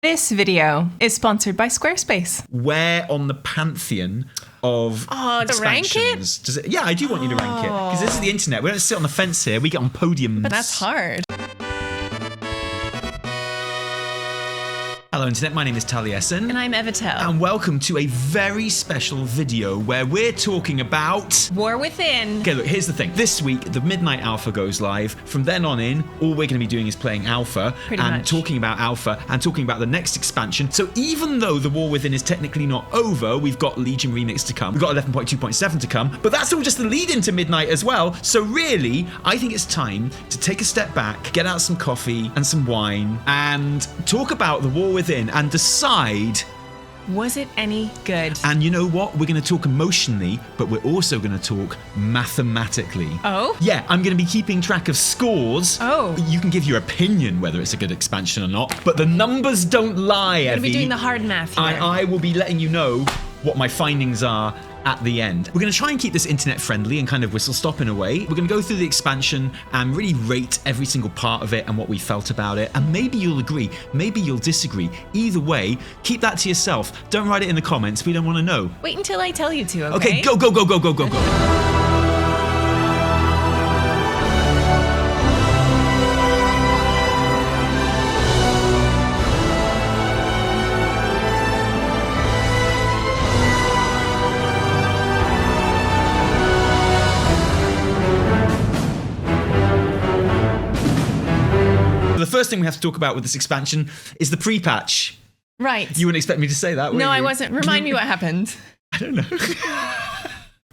This video is sponsored by Squarespace. Where on the pantheon of to rank it? Does it? Yeah, I do want you to rank it. Because this is the internet. We don't sit on the fence here. We get on podiums. But that's hard. Hello Internet, my name is Taliesin. And I'm Evitel. And welcome to a very special video where we're talking about... War Within. Okay, look, here's the thing. This week, the Midnight Alpha goes live. From then on in, all we're going to be doing is playing Alpha. Pretty and much. talking about Alpha and talking about the next expansion. So even though the War Within is technically not over, we've got Legion Remix to come. We've got 11.2.7 to come. But that's all just the lead into Midnight as well. So really, I think it's time to take a step back, get out some coffee and some wine, and talk about the War Within and decide, was it any good? and you know what? We're going to talk emotionally, but we're also going to talk mathematically. Oh? Yeah, I'm going to be keeping track of scores. Oh. You can give your opinion whether it's a good expansion or not, but the numbers don't lie, We're going to be Evie. doing the hard math here. I will be letting you know what my findings are at the end. We're going to try and keep this internet friendly and kind of whistle stop in a way. We're going to go through the expansion and really rate every single part of it and what we felt about it. And maybe you'll agree, maybe you'll disagree. Either way, keep that to yourself. Don't write it in the comments. We don't want to know. Wait until I tell you to, okay? Okay, go, go, go, go, go, go, go. The first thing we have to talk about with this expansion is the pre-patch. Right. You wouldn't expect me to say that, would you? No, I wasn't. Remind me what happened. I don't know.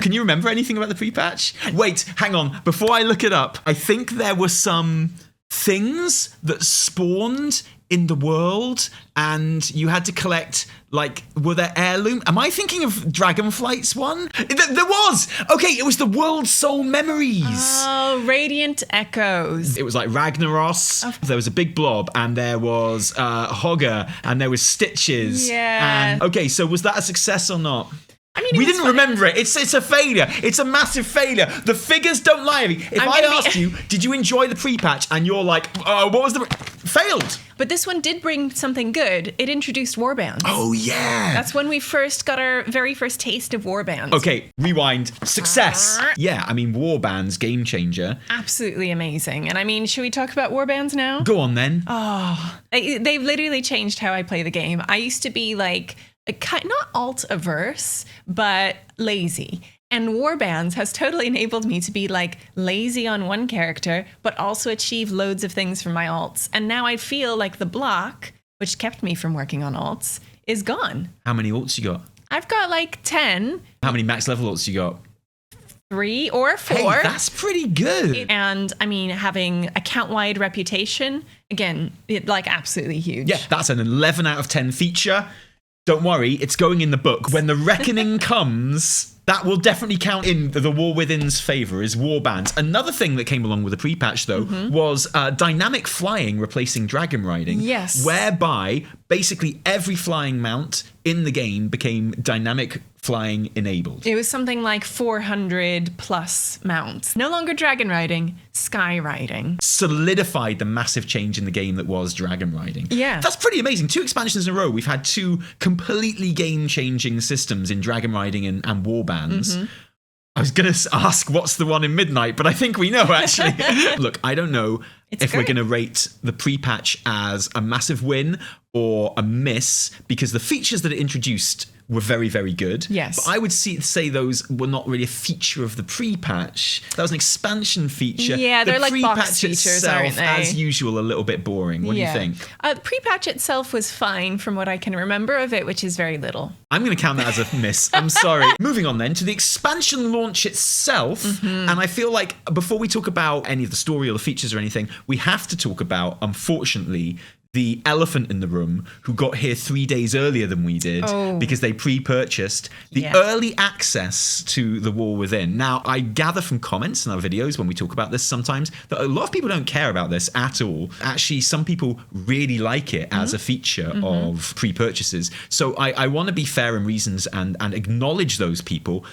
Can you remember anything about the pre-patch? Wait, hang on. Before I look it up, I think there were some things that spawned in the world and you had to collect, like, were there heirloom? Am I thinking of Dragonflight's one? There was! Okay, it was the World Soul Memories. Oh, Radiant Echoes. It was like Ragnaros. Oh. There was a big blob, and there was Hogger, and there was Stitches. Yeah. And, okay, so was that a success or not? I mean, We it was didn't fun. remember it. It's a failure. It's a massive failure. The figures don't lie. If I'm I gonna be- asked you, did you enjoy the pre-patch, and you're like, what was the... Failed. But this one did bring something good. It introduced warbands. Oh, yeah. That's when we first got our very first taste of warbands. Okay, rewind. Success. Yeah, I mean, warbands, game changer. Absolutely amazing. And I mean, should we talk about warbands now? Go on, then. They've literally changed how I play the game. I used to be like, not alt-averse, but lazy. And warbands has totally enabled me to be like lazy on one character, but also achieve loads of things from my alts. And now I feel like the block, which kept me from working on alts, is gone. How many alts you got? I've got like 10, How many max level alts you got? 3 or 4. Hey, that's pretty good. And I mean, having account-wide reputation, again, like absolutely huge. Yeah, that's an 11 out of 10 feature. Don't worry, it's going in the book. When the reckoning comes, that will definitely count in the War Within's favour, is warbands. Another thing that came along with the pre-patch, though, was dynamic flying replacing dragon riding. Yes. Whereby basically every flying mount in the game became dynamic flying enabled. It was something like 400 plus mounts. No longer dragon riding, sky riding. Solidified the massive change in the game that was dragon riding. Yeah. That's pretty amazing. 2 expansions in a row, we've had 2 completely game-changing systems in dragon riding and warbands. I was going to ask what's the one in Midnight, but I think we know, actually. Look, I don't know if we're great. going to rate the pre-patch as a massive win or a miss, because the features that it introduced were very, very good. Yes. But I would say those were not really a feature of the pre-patch. That was an expansion feature. Yeah, the they're like box pre-patch features, itself, aren't they? as usual, a little bit boring. What do you think? Pre-patch itself was fine from what I can remember of it, which is very little. I'm going to count that as a miss. I'm sorry. Moving on then to the expansion launch itself. And I feel like before we talk about any of the story or the features or anything, we have to talk about, unfortunately, the elephant in the room who got here 3 days earlier than we did because they pre-purchased the early access to the War Within. Now, I gather from comments in our videos when we talk about this sometimes that a lot of people don't care about this at all. Actually, some people really like it as a feature of pre-purchases. So I want to be fair in reasons and acknowledge those people.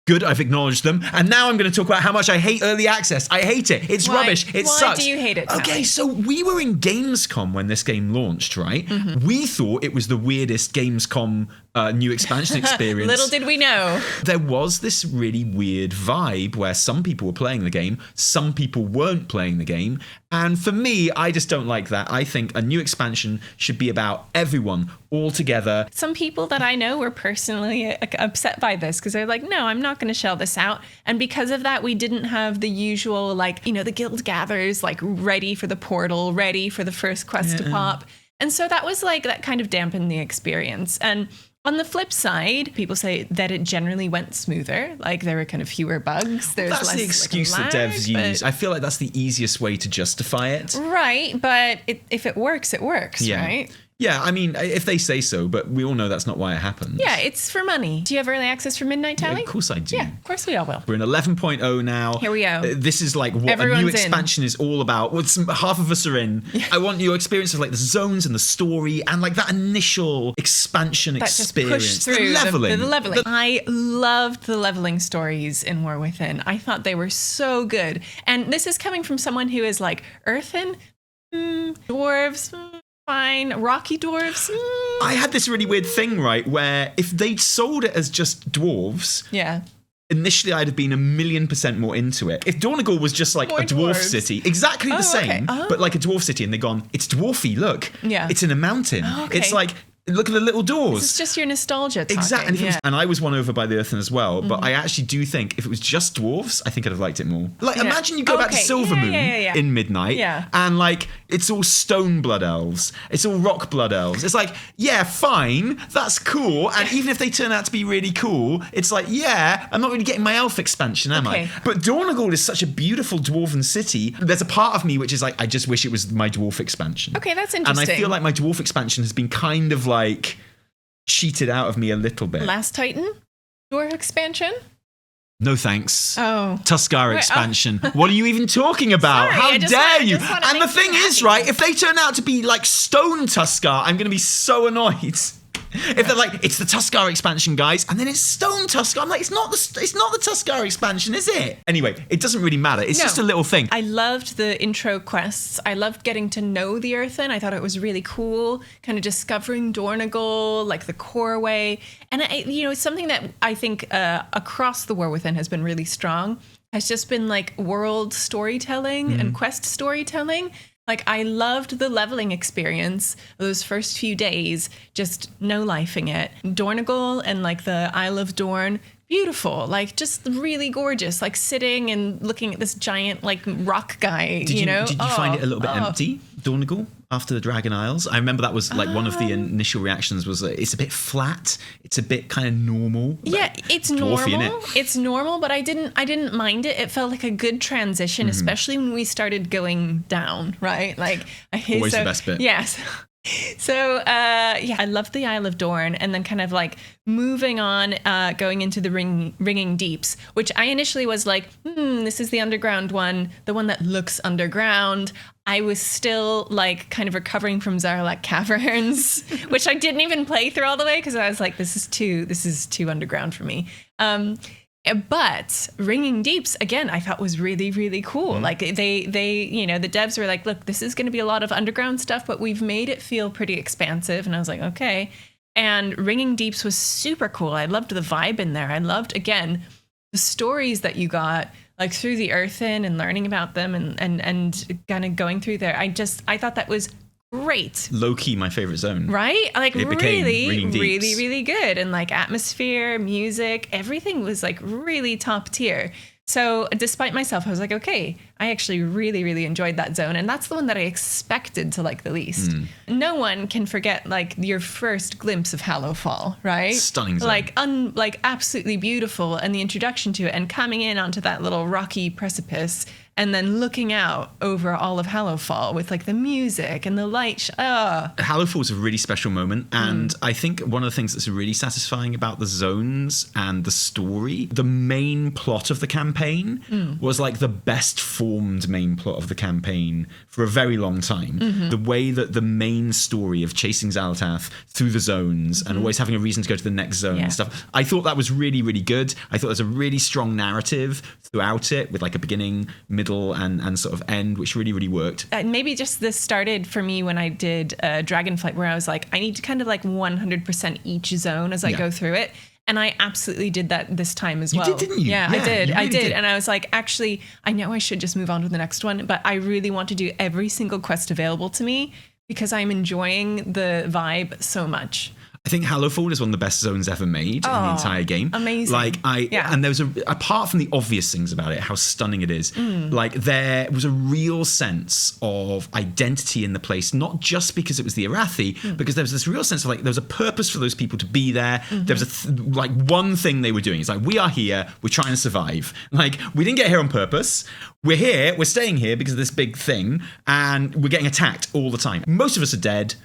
Good, I've acknowledged them. And now I'm going to talk about how much I hate early access. I hate it. It's rubbish. It sucks. Why do you hate it, Sally? Okay, so we were in Gamescom when this game launched, right? Mm-hmm. We thought it was the weirdest Gamescom new expansion experience. Little did we know. There was this really weird vibe where some people were playing the game, some people weren't playing the game. And for me, I just don't like that. I think a new expansion should be about everyone all together. Some people that I know were personally upset by this because they're like, no, I'm not going to shell this out. And because of that, we didn't have the usual, like, you know, the guild gathers, like ready for the portal, ready for the first quest to pop. And so that was like, that kind of dampened the experience. And on the flip side, people say that it generally went smoother. Like there were kind of fewer bugs. There's That's less, the excuse like, that lag, devs use. I feel like that's the easiest way to justify it. Right, but if it works, right? Yeah, I mean, if they say so, but we all know that's not why it happens. Yeah, it's for money. Do you have early access for Midnight, Tally? Yeah, of course I do. Yeah, of course we all will. We're in 11.0 now. Here we go. This is like what Everyone's a new expansion is all about. Half of us are in. Yeah. I want your experience of like the zones and the story and like that initial expansion that experience. Just pushed through the leveling. The leveling. I loved the leveling stories in War Within. I thought they were so good. And this is coming from someone who is like, earthen? Dwarves? Fine. Rocky dwarves? I had this really weird thing, right, where if they'd sold it as just dwarves, yeah, initially I'd have been 1,000,000% more into it. If Dorne was just like more a dwarf dwarves. city, exactly the same, but like a dwarf city, and they've gone, it's dwarfy, look. Yeah. It's in a mountain. Oh, okay. It's like, look at the little doors. This is just your nostalgia talking. Exactly. Yeah. And I was won over by the Earthen as well, but I actually do think if it was just dwarves, I think I'd have liked it more. Like, imagine you go back to Silvermoon in Midnight, and like, it's all stone blood elves. It's all rock blood elves. It's like, yeah, fine, that's cool. And even if they turn out to be really cool, it's like, yeah, I'm not really getting my elf expansion, am I? But Dorne is such a beautiful dwarven city. There's a part of me which is like, I just wish it was my dwarf expansion. Okay, that's interesting. And I feel like my dwarf expansion has been kind of like cheated out of me a little bit. Last Titan? Dwarf expansion? No thanks. Oh. Tuskarr expansion. What are you even talking about? Sorry, How dare you? And the thing is, right, if they turn out to be like stone Tuskarr, I'm going to be so annoyed. If they're like, it's the Tuskarr expansion, guys, and then it's Stone Tuskarr, I'm like, it's not the Tuskarr expansion, is it? Anyway, it doesn't really matter. It's just a little thing. I loved the intro quests. I loved getting to know the Earthen. I thought it was really cool, kind of discovering Dornegal, like the core way. And it's something that I think across the War Within has been really strong. Has just been like world storytelling and quest storytelling. Like, I loved the leveling experience those first few days, just no-lifing it. Dornegal and, like, the Isle of Dorne, beautiful. Like, just really gorgeous. Like, sitting and looking at this giant, like, rock guy, Did you find it a little bit empty, Dornegal, after the Dragon Isles? I remember that was, like, one of the initial reactions was, it's a bit flat. It's a bit kind of normal. Yeah, it's dwarfy, normal. It's normal, but I didn't mind it. It felt like a good transition, especially when we started going down, right? Like, always the best bit. Yes. So, I loved the Isle of Dorne, and then kind of like moving on, going into the Ringing Deeps, which I initially was like, this is the underground one, the one that looks underground. I was still like kind of recovering from Zarlak Caverns, which I didn't even play through all the way because I was like, this is too underground for me. But Ringing Deeps, again, I thought was really, really cool. Like they, the devs were like, look, this is going to be a lot of underground stuff, but we've made it feel pretty expansive. And I was like, okay. And Ringing Deeps was super cool. I loved the vibe in there. I loved, again, the stories that you got, like through the Earthen and learning about them and kind of going through there. I thought that was great. Low key, my favorite zone. Right? Like it really, really, really good. And like atmosphere, music, everything was like really top tier. So despite myself, I was like, okay, I actually really, really enjoyed that zone. And that's the one that I expected to like the least. No one can forget like your first glimpse of Hallowfall, right? Stunning zone. Like absolutely beautiful. And the introduction to it and coming in onto that little rocky precipice and then looking out over all of Hallowfall with like the music and the light. Hallowfall is a really special moment, and I think one of the things that's really satisfying about the zones and the story, the main plot of the campaign was like the best formed main plot of the campaign for a very long time. The way that the main story of chasing Xal'atath through the zones and always having a reason to go to the next zone and stuff, I thought that was really, really good. I thought there's a really strong narrative throughout it with like a beginning, middle, and sort of end, which really, really worked. Maybe just this started for me when I did Dragonflight, where I was like, I need to kind of like 100% each zone as I go through it. And I absolutely did that this time as well. You did, didn't you? Yeah, I did. Really I did. And I was like, actually, I know I should just move on to the next one, but I really want to do every single quest available to me because I'm enjoying the vibe so much. I think Hallowfall is one of the best zones ever made in the entire game. Amazing. And there was apart from the obvious things about it, how stunning it is, like there was a real sense of identity in the place, not just because it was the Arathi, because there was this real sense of like, there was a purpose for those people to be there. There was like one thing they were doing. It's like, we are here, we're trying to survive. Like, we didn't get here on purpose. We're here, we're staying here because of this big thing, and we're getting attacked all the time. Most of us are dead.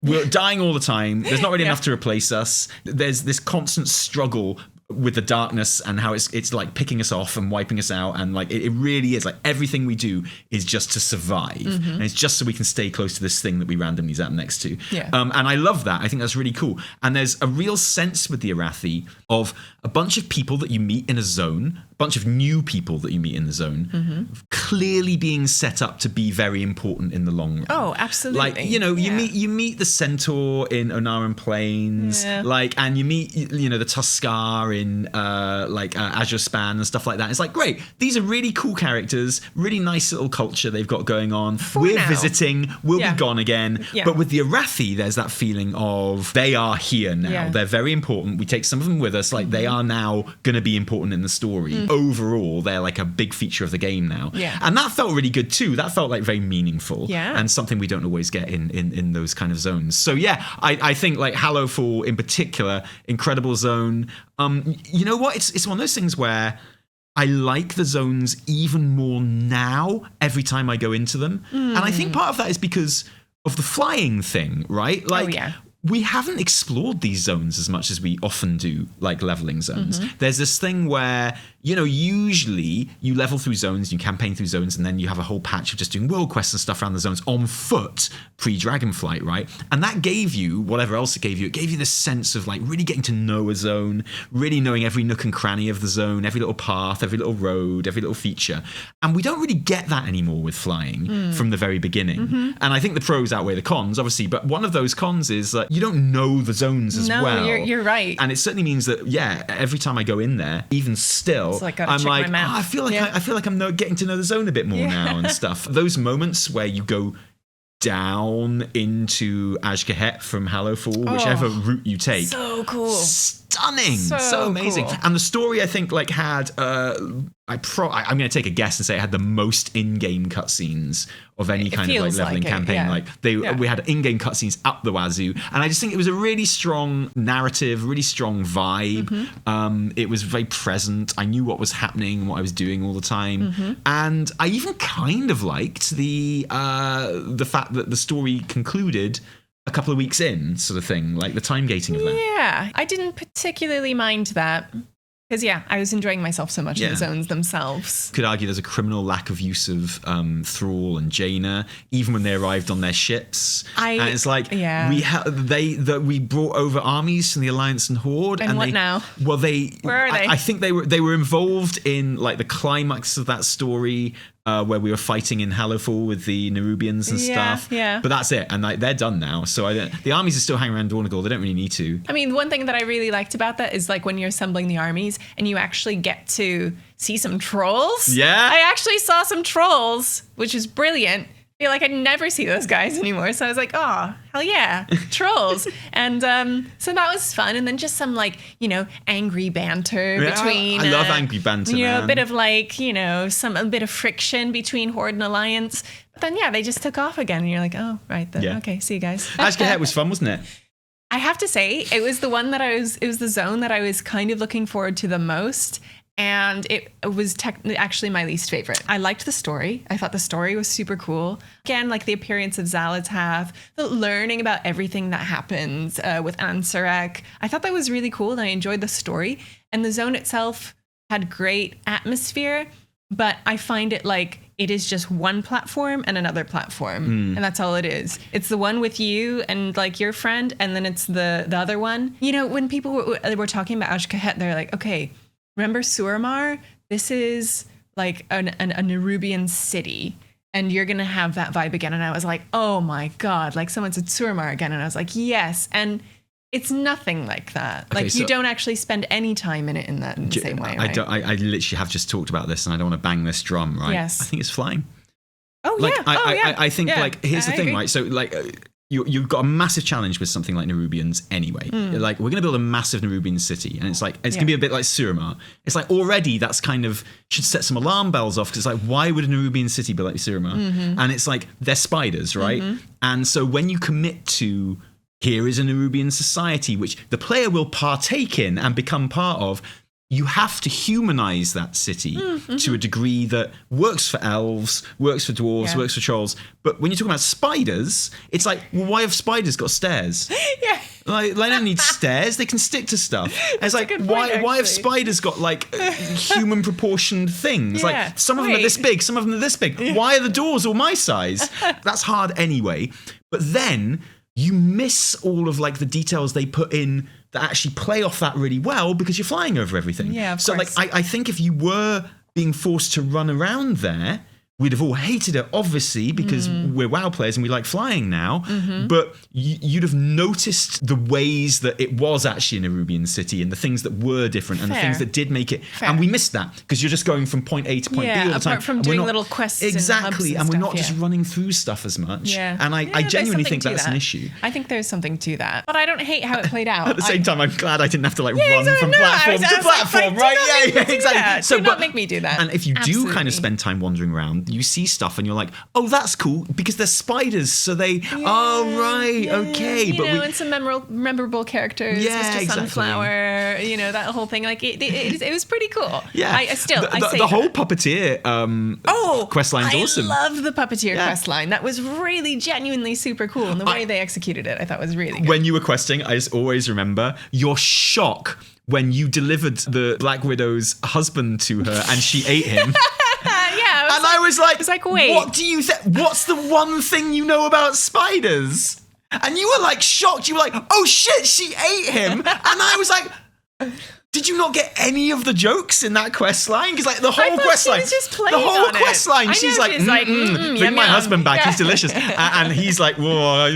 We're dying all the time. There's not really enough to replace us. There's this constant struggle with the darkness and how it's like picking us off and wiping us out, and like it really is like everything we do is just to survive, and it's just so we can stay close to this thing that we randomly zap next to. And I love that. I think that's really cool. And there's a real sense with the Arathi of a bunch of people that you meet in a zone, a bunch of new people that you meet in the zone, clearly being set up to be very important in the long run. Oh, absolutely. Like, you know, you meet the Centaur in Onaran Plains, like, and you meet, you know, the Tuskar in Azure Span and stuff like that. It's like, great, these are really cool characters, really nice little culture they've got going on. We're visiting, we'll be gone again. But with the Arathi, there's that feeling of they are here now. They're very important. We take some of them with us. Like, they are now going to be important in the story. Overall, they're like a big feature of the game now. And that felt really good too. That felt like very meaningful and something we don't always get in those kind of zones. So yeah, I think like Hallowfall in particular, incredible zone. You know what? It's one of those things where I like the zones even more now every time I go into them. And I think part of that is because of the flying thing, right? Like, we haven't explored these zones as much as we often do, like leveling zones. There's this thing where, you know, usually you level through zones, you campaign through zones, and then you have a whole patch of just doing world quests and stuff around the zones on foot pre-Dragonflight, right? And that gave you, whatever else it gave you this sense of like really getting to know a zone, really knowing every nook and cranny of the zone, every little path, every little road, every little feature. And we don't really get that anymore with flying from the very beginning. And I think the pros outweigh the cons, obviously, but one of those cons is that you don't know the zones as well. You're right. And it certainly means that, every time I go in there, even still, like I'm like, I feel like I'm getting to know the zone a bit more now and stuff. Those moments where you go down into Azj-Kahet from Hallowfall, whichever route you take, so cool, stunning, so amazing. Cool. And the story, I think, like had I'm going to take a guess and say it had the most in-game cutscenes of any kind of like leveling campaign. Like we had in-game cutscenes up the wazoo, and I just think it was a really strong narrative, really strong vibe. It was very present. I knew what was happening, what I was doing all the time, and I even kind of liked the fact that the story concluded a couple of weeks in, sort of thing, like the time gating of that. Yeah, I didn't particularly mind that. Because, I was enjoying myself so much in the zones themselves. Could argue there's a criminal lack of use of Thrall and Jaina, even when they arrived on their ships. And it's like, we brought over armies from the Alliance and Horde. And what now? Well, where are they? I think they were involved in like the climax of that story, where we were fighting in Hallowfall with the Nerubians and stuff. But that's it. And they're done now. So the armies are still hanging around Dorne. They don't really need to. I mean, one thing that I really liked about that is like when you're assembling the armies and you actually get to see some trolls. I actually saw some trolls, which is brilliant. I feel like I never see those guys anymore. So I was like, oh, hell yeah, trolls. And so that was fun. And then just some like, angry banter between... I love angry banter, man. A bit of like, a bit of friction between Horde and Alliance. But then, they just took off again. And you're like, oh, right then. Okay, see you guys. Azj-Kahet was fun, wasn't it? I have to say, it was the zone that I was kind of looking forward to the most. And it was actually my least favorite. I liked the story. I thought the story was super cool. Again, like the appearance of Xal'atath, the learning about everything that happens with Ansarek. I thought that was really cool, and I enjoyed the story. And the zone itself had great atmosphere, but I find it like it is just one platform and another platform. And that's all it is. It's the one with you and like your friend, and then it's the other one. You know, when people were talking about Azj-Kahet, they're like, okay, remember Suramar? This is like a Nerubian city, and you're going to have that vibe again. And I was like, oh my God, like someone said Suramar again. And I was like, yes. And it's nothing like that. Okay, like so you don't actually spend any time in it in the same way. Right? I literally have just talked about this, and I don't want to bang this drum, right? Yes. I think it's flying. Oh, like, yeah. I think, Yeah. like, here's the thing, agree. right? So, like, you've got a massive challenge with something like Nerubians anyway. Like, we're going to build a massive Nerubian city, and it's like, it's going to be a bit like Suramar. It's like, already that's kind of should set some alarm bells off, because it's like, why would a Nerubian city be like Suramar? And it's like, they're spiders, right? And so when you commit to, here is a Nerubian society, which the player will partake in and become part of, you have to humanize that city to a degree that works for elves, works for dwarves, works for trolls. But when you're talking about spiders, it's like, well, why have spiders got stairs? Yeah. Like, they don't need stairs. They can stick to stuff. It's like, why have spiders got like human proportioned things? Yeah. Like, some of them are this big, some of them are this big. Why are the doors all my size? That's hard anyway. But then you miss all of like the details they put in that actually play off that really well, because you're flying over everything. Yeah, of so course. like I think if you were being forced to run around there, we'd have all hated it, obviously, because we're WoW players and we like flying now. But you'd have noticed the ways that it was actually a Nerubian city, and the things that were different, and the things that did make it. And we missed that because you're just going from point A to point B all the time. Apart from doing little quests exactly, and we're not just running through stuff as much. Yeah. And I genuinely think that's an issue. I think there's something to that, but I don't hate how it played out. At the same time, I'm glad I didn't have to like run exactly. from No, platform to platform, right? Yeah, exactly. So do not make me do that. And if you do Absolutely. kind of spend time wandering around, you see stuff and you're like, oh, that's cool, because they're spiders, so they, okay. But and some memorable characters, Mr. Exactly. Sunflower, that whole thing. Like it was pretty cool. Yeah, I say the whole puppeteer questline's awesome. I love the puppeteer questline. That was really genuinely super cool, and the way they executed it, I thought was really good. When you were questing, I just always remember your shock when you delivered the Black Widow's husband to her and she ate him. I was like, wait. What do you think? What's the one thing you know about spiders? And you were like shocked. You were like, oh shit, she ate him. And I was like, did you not get any of the jokes in that quest line? Because like the whole quest line, she's like, bring my husband back. He's delicious. And he's like, whoa.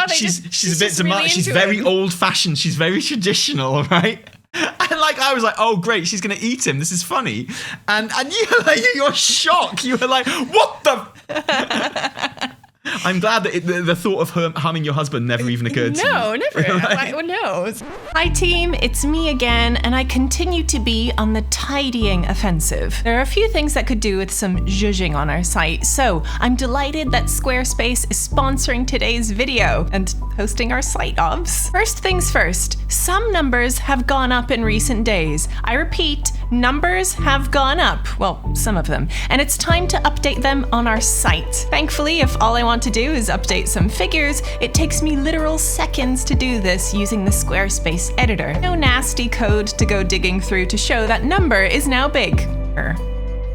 She's a bit demanding. She's very old fashioned. She's very traditional, right? And like I was like, oh great, she's gonna eat him. This is funny. And you're shocked. You were like, what the? I'm glad that the thought of her harming your husband never even occurred to you. No, never. Who knows? Hi team, it's me again, and I continue to be on the tidying offensive. There are a few things that could do with some zhuzhing on our site, so I'm delighted that Squarespace is sponsoring today's video and hosting our site obs. First things first, some numbers have gone up in recent days. I repeat, numbers have gone up. Well, some of them. And it's time to update them on our site. Thankfully, if all I want to do is update some figures, it takes me literal seconds to do this using the Squarespace editor. No nasty code to go digging through to show that number is now big.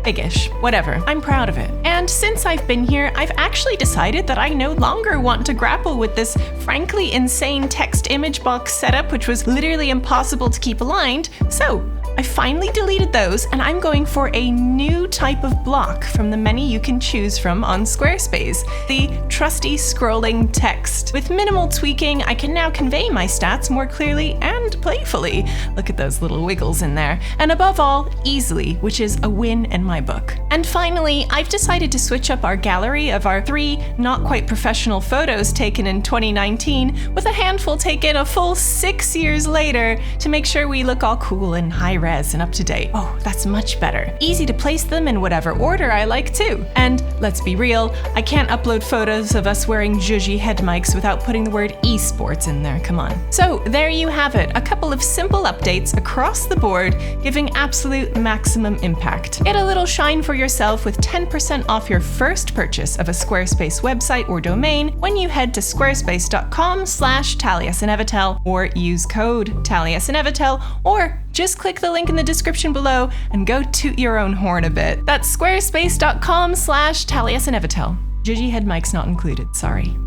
Biggish, whatever. I'm proud of it. And since I've been here, I've actually decided that I no longer want to grapple with this frankly insane text image box setup, which was literally impossible to keep aligned. So I finally deleted those, and I'm going for a new type of block from the many you can choose from on Squarespace, the trusty scrolling text. With minimal tweaking, I can now convey my stats more clearly and playfully. Look at those little wiggles in there. And above all, easily, which is a win in my book. And finally, I've decided to switch up our gallery of our 3 not quite professional photos taken in 2019 with a handful taken a full 6 years later to make sure we look all cool and high high-res and up-to-date. Oh, that's much better. Easy to place them in whatever order I like too. And let's be real, I can't upload photos of us wearing zhuzhy head mics without putting the word esports in there, come on. So there you have it, a couple of simple updates across the board, giving absolute maximum impact. Get a little shine for yourself with 10% off your first purchase of a Squarespace website or domain when you head to squarespace.com/Taliesin and Evitel or use code Taliesin and Evitel, or just click the link in the description below and go toot your own horn a bit. That's squarespace.com/Taliesin and Evitel. Zhuzhy head mics not included, sorry.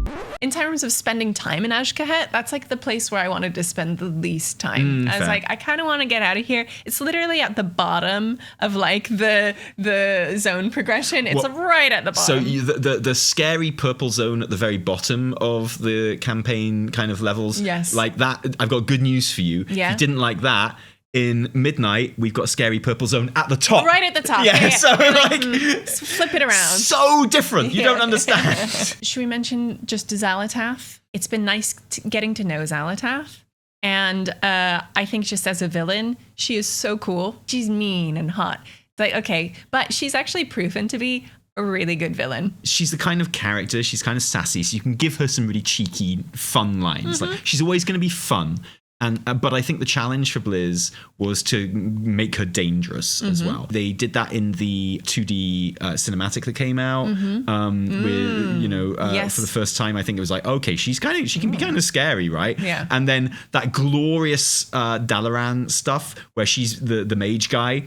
In terms of spending time in Azj-Kahet, that's like the place where I wanted to spend the least time. I was like, I kind of want to get out of here. It's literally at the bottom of like the zone progression. It's right at the bottom. So the scary purple zone at the very bottom of the campaign kind of levels. Yes. Like that, I've got good news for you. Yeah. If you didn't like that, in Midnight, we've got a scary purple zone at the top. Right at the top. Yeah, so like flip it around. So different. You don't understand. Should we mention just Xalatath? It's been nice getting to know Xalatath. And I think just as a villain, she is so cool. She's mean and hot. It's like, okay, but she's actually proven to be a really good villain. She's the kind of character, she's kind of sassy, so you can give her some really cheeky, fun lines. Like, she's always going to be fun. But I think the challenge for Blizz was to make her dangerous as well. They did that in the 2D cinematic that came out with, for the first time. I think it was like, okay, she can be kind of scary, right? Yeah. And then that glorious Dalaran stuff where she's the mage guy.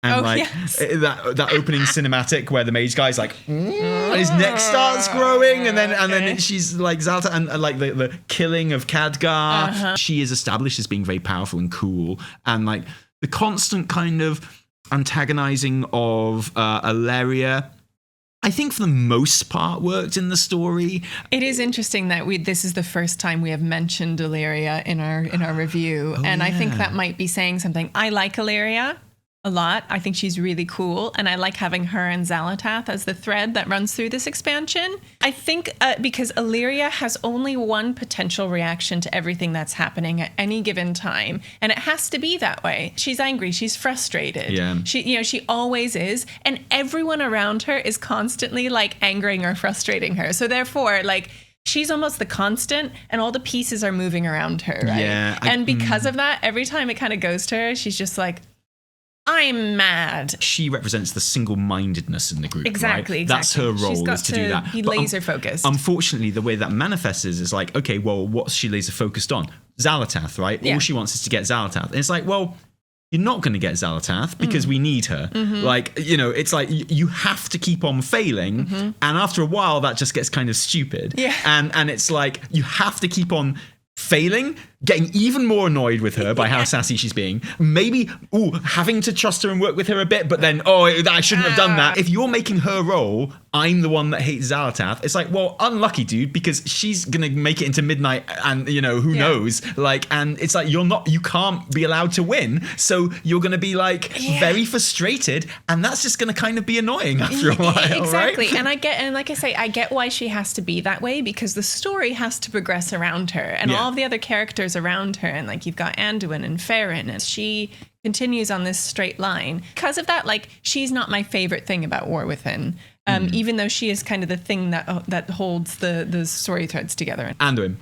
And that opening cinematic where the mage guy's like, his neck starts growing, and then she's like Zalta, and like the killing of Khadgar. She is established as being very powerful and cool, and like the constant kind of antagonizing of Alleria, I think for the most part worked in the story. It is interesting that this is the first time we have mentioned Alleria in our review, I think that might be saying something. I like Alleria a lot. I think she's really cool, and I like having her and Xalatath as the thread that runs through this expansion. I think because Alleria has only one potential reaction to everything that's happening at any given time, and it has to be that way. She's angry, she's frustrated. Yeah. She always is, and everyone around her is constantly like angering or frustrating her. So therefore, like, she's almost the constant, and all the pieces are moving around her, right? Yeah. And because of that, every time it kind of goes to her, she's just like, I'm mad. She represents the single-mindedness in the group. Exactly. Right? That's her role, She's got is to do that. Be laser focused. Unfortunately, the way that manifests is like, okay, well, what's she laser focused on? Xalatath, right? Yeah. All she wants is to get Xalatath. And it's like, well, you're not going to get Xalatath because we need her. Like, it's like you have to keep on failing. And after a while, that just gets kind of stupid. Yeah. And it's like you have to keep on failing, getting even more annoyed with her by how sassy she's being, maybe having to trust her and work with her a bit, but then I shouldn't have done that. If you're making her role, I'm the one that hates Xalatath, it's like, well, unlucky, dude, because she's gonna make it into Midnight, and who knows, like, and it's like you can't be allowed to win, so you're gonna be like very frustrated, and that's just gonna kind of be annoying after a while. Exactly. Right? And like I say, I get why she has to be that way, because the story has to progress around her, and all of the other characters around her, and like you've got Anduin and Faerin, and she continues on this straight line. Because of that, like, she's not my favorite thing about War Within, even though she is kind of the thing that holds the story threads together. Anduin.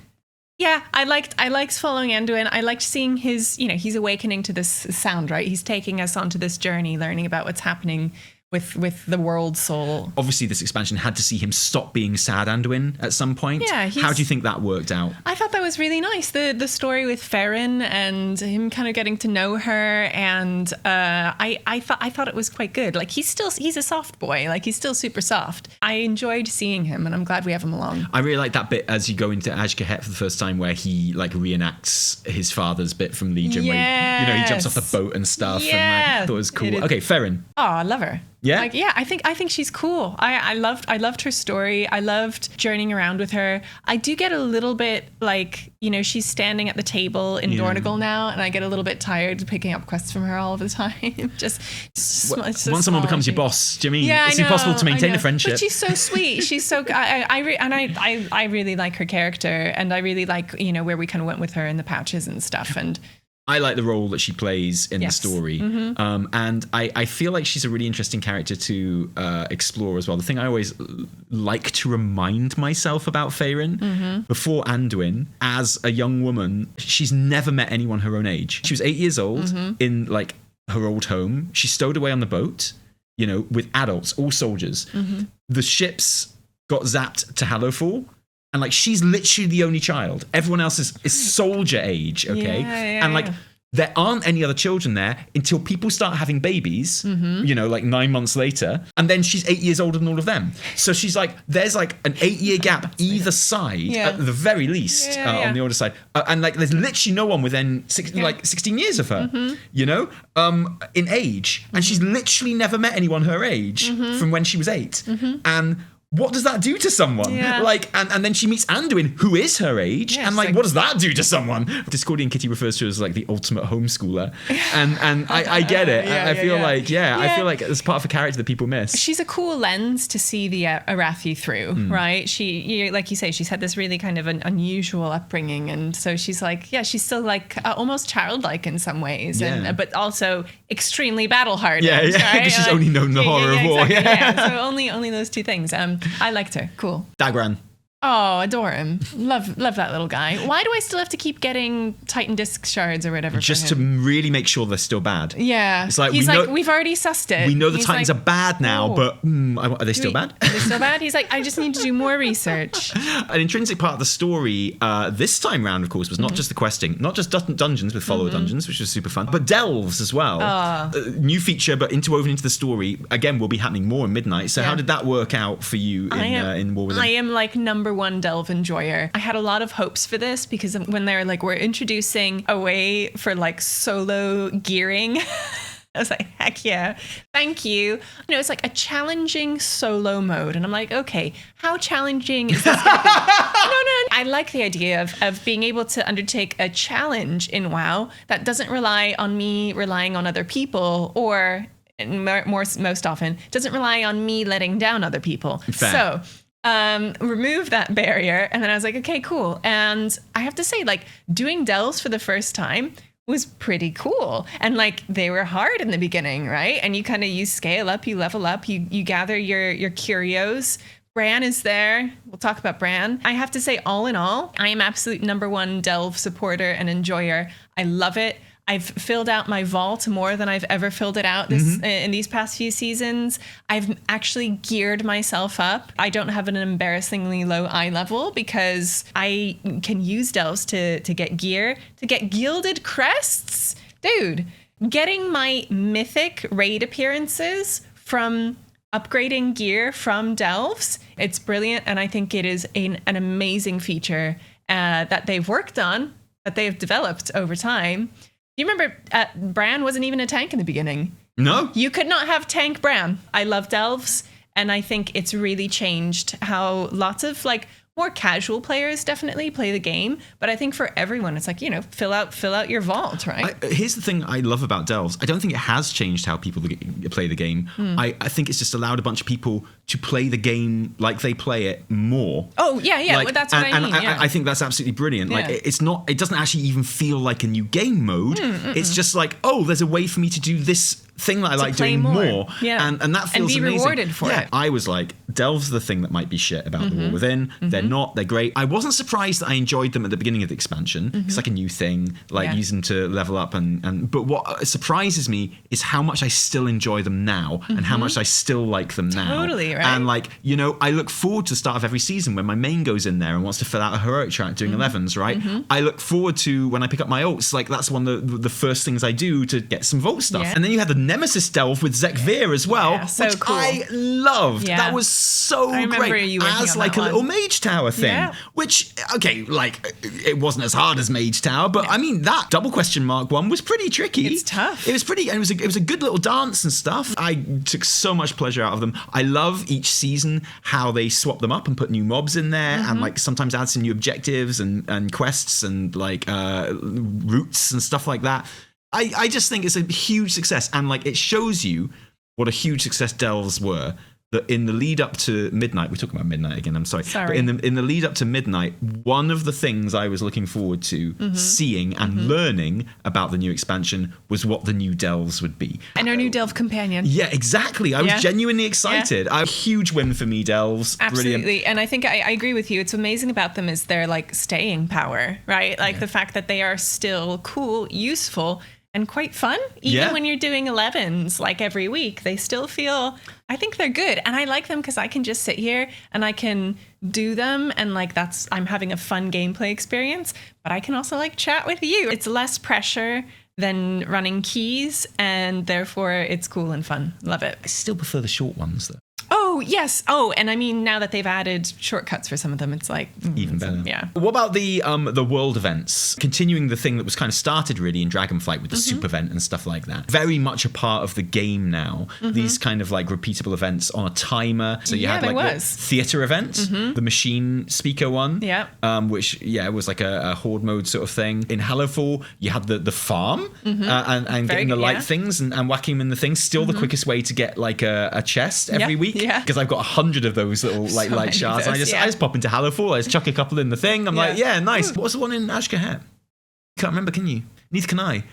Yeah, I liked following Anduin. I liked seeing his, he's awakening to this sound, right? He's taking us onto this journey, learning about what's happening with the world soul. Obviously, this expansion had to see him stop being sad Anduin at some point. Yeah, how do you think that worked out? I thought that was really nice. The story with Faerin and him kind of getting to know her, and I thought it was quite good. Like, he's a soft boy. Like, he's still super soft. I enjoyed seeing him, and I'm glad we have him along. I really like that bit as you go into Azj-Kahet for the first time, where he like reenacts his father's bit from Legion, where he jumps off the boat and stuff. Yeah, and I thought it was cool. Okay, Faerin. Oh, I love her. Yeah? Like, yeah, I think she's cool. I loved her story. I loved journeying around with her. I do get a little bit like, she's standing at the table in Dorne now, and I get a little bit tired picking up quests from her all the time. Once someone becomes your boss, do you mean it's impossible to maintain a friendship? But she's so sweet. She's so I really like her character, and I really like where we kind of went with her in the patches and stuff. And I like the role that she plays in the story. Mm-hmm. And I feel like she's a really interesting character to explore as well. The thing I always like to remind myself about Faerin, before Anduin, as a young woman, she's never met anyone her own age. She was 8 years old in like her old home. She stowed away on the boat, you know, with adults, all soldiers. The ships got zapped to Hallowfall. And like, she's literally the only child. Everyone else is soldier age, okay? And like, there aren't any other children there until people start having babies, you know, like 9 months later. And then she's 8 years older than all of them. So she's like, there's like an 8-year gap either side, at the very least, on the older side. And like, there's literally no one within 16 years of her, you know, in age. And she's literally never met anyone her age from when she was 8. And what does that do to someone? Like, and then she meets Anduin, who is her age, and like, what does that do to someone? Discordian Kitty refers to her as like the ultimate homeschooler, and I get it. I feel like I feel like it's part of a character that people miss. She's a cool lens to see the Arathi through, right? Like you say, she's had this really kind of an unusual upbringing, and so she's like, she's still like almost childlike in some ways, and but also extremely battle hardened. Right? Because she's only known the horror of war. Exactly, So only those two things. I liked her. Cool. Dagran. Oh, adore him. Love that little guy. Why do I still have to keep getting Titan disc shards or whatever? Just to really make sure they're still bad. Yeah. It's like, he's like, we've already sussed it. We know the Titans are bad now, but are they still bad? Are they still bad? He's like, I just need to do more research. An intrinsic part of the story this time round, of course, was not just the questing, not just dungeons with follower dungeons, which was super fun, but delves as well. New feature, but interwoven into the story. Again, will be happening more in Midnight. So how did that work out for you in War Within? I am like number one delve enjoyer. I had a lot of hopes for this because when they're like, we're introducing a way for like solo gearing. I was like, heck yeah, thank you. You know, it's like a challenging solo mode. And I'm like, okay, how challenging is this going to be? No. I like the idea of being able to undertake a challenge in WoW that doesn't rely on me relying on other people, or most often doesn't rely on me letting down other people. Fair. So remove that barrier. And then I was like, okay, cool. And I have to say, like, doing delves for the first time was pretty cool. And like, they were hard in the beginning, right? And you scale up, you level up, you gather your curios. Bran is there. We'll talk about Bran. I have to say, all in all, I am absolute number one delve supporter and enjoyer. I love it. I've filled out my vault more than I've ever filled it out in these past few seasons. I've actually geared myself up. I don't have an embarrassingly low eye level because I can use delves to get gear, to get gilded crests. Dude, getting my mythic raid appearances from upgrading gear from delves, it's brilliant. And I think it is an amazing feature that they've worked on, that they've developed over time. You remember Bran wasn't even a tank in the beginning. No. You could not have tank Bran. I love delves, and I think it's really changed how lots of like more casual players definitely play the game. But I think for everyone, it's like, you know, fill out your vault, right? Here's the thing I love about delves. I don't think it has changed how people play the game. I think it's just allowed a bunch of people to play the game like they play it more. Oh, yeah. Like, well, that's what I mean. I think that's absolutely brilliant. Yeah. Like, it doesn't actually even feel like a new game mode. It's just like, oh, there's a way for me to do this thing that I like doing more. Yeah. And that feels amazing. And be rewarded for it. I was like, delves are the thing that might be shit about The War Within. They're not. They're great. I wasn't surprised that I enjoyed them at the beginning of the expansion. It's like a new thing, like use them to level up. But what surprises me is how much I still enjoy them now and how much I still like them now. Totally, right? And like, you know, I look forward to the start of every season when my main goes in there and wants to fill out a heroic track doing 11s, right? I look forward to when I pick up my ults, like that's one of the first things I do to get some vault stuff. And then you had the Nemesis delve with Zekvir as well, so which cool. I loved. That was so great as like a little mage tower thing, which, okay, like it wasn't as hard as Mage Tower, but I mean, that double question mark one was pretty tricky. It's tough. It was pretty, and it was a good little dance and stuff. I took so much pleasure out of them. I love each season how they swap them up and put new mobs in there and like sometimes add some new objectives and quests and like routes and stuff like that. I just think it's a huge success, and like it shows you what a huge success delves were. that in the lead up to midnight, we're talking about midnight again, I'm sorry. But in the lead up to midnight, one of the things I was looking forward to seeing and learning about the new expansion was what the new delves would be. And our new delve companion. Yeah, exactly. I was genuinely excited. A huge win for me, delves. Absolutely. Brilliant. And I think I agree with you. It's amazing about them is their like staying power, right? Like the fact that they are still cool, useful, and quite fun. Even when you're doing 11s like every week, they still feel, I think they're good. And I like them because I can just sit here and I can do them. And like I'm having a fun gameplay experience, but I can also like chat with you. It's less pressure than running keys, and therefore it's cool and fun. Love it. I still prefer the short ones though. Oh, yes. Oh, and I mean, now that they've added shortcuts for some of them, it's like... even better. Yeah. What about the world events? Continuing the thing that was kind of started really in Dragonflight with the super event and stuff like that. Very much a part of the game now. These kind of like repeatable events on a timer. So you had like the theater event, the machine speaker one, which, was like a horde mode sort of thing. In Hallowfall, you had the farm and getting the light things and whacking them in the things. Still the quickest way to get like a chest every week. Because I've got 100 of those little like light shards. I just pop into Hallowfall. I just chuck a couple in the thing. I'm like, nice. What's the one in Azj-Kahet? Can't remember, can you? Neither can I.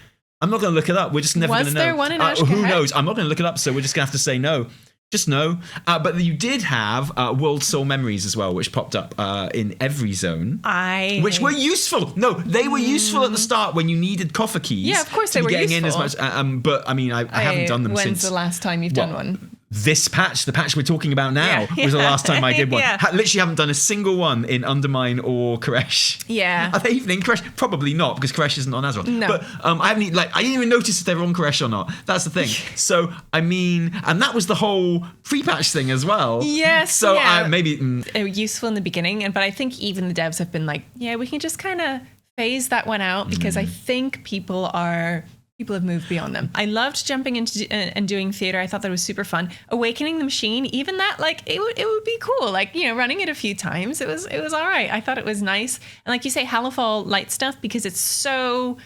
I'm not going to look it up. We're just never going to know. Was there one in Azj-Kahet? Who knows? I'm not going to look it up, so we're just going to have to say no. Just no. But you did have World Soul Memories as well, which popped up in every zone. Which were useful. No, they were useful at the start when you needed coffer keys. Yeah, of course they were getting useful. in as much. But I mean, I haven't done them since. When's the last time you've done one? This patch, the patch we're talking about now, was the last time I did one. Literally haven't done a single one in Undermine or Caresh. Yeah. Are they even in Caresh? Probably not, because Caresh isn't on Azeroth. No. But I didn't even notice if they were on Caresh or not. That's the thing. So, I mean, and that was the whole pre-patch thing as well. Yes. So maybe... They were useful in the beginning, but I think even the devs have been like, we can just kind of phase that one out, because I think people have moved beyond them. I loved jumping into and doing theater. I thought that was super fun. Awakening the machine, even that, like it would be cool. Like, running it a few times, it was all right. I thought it was nice. And like you say, Hallowfall light stuff, because it's so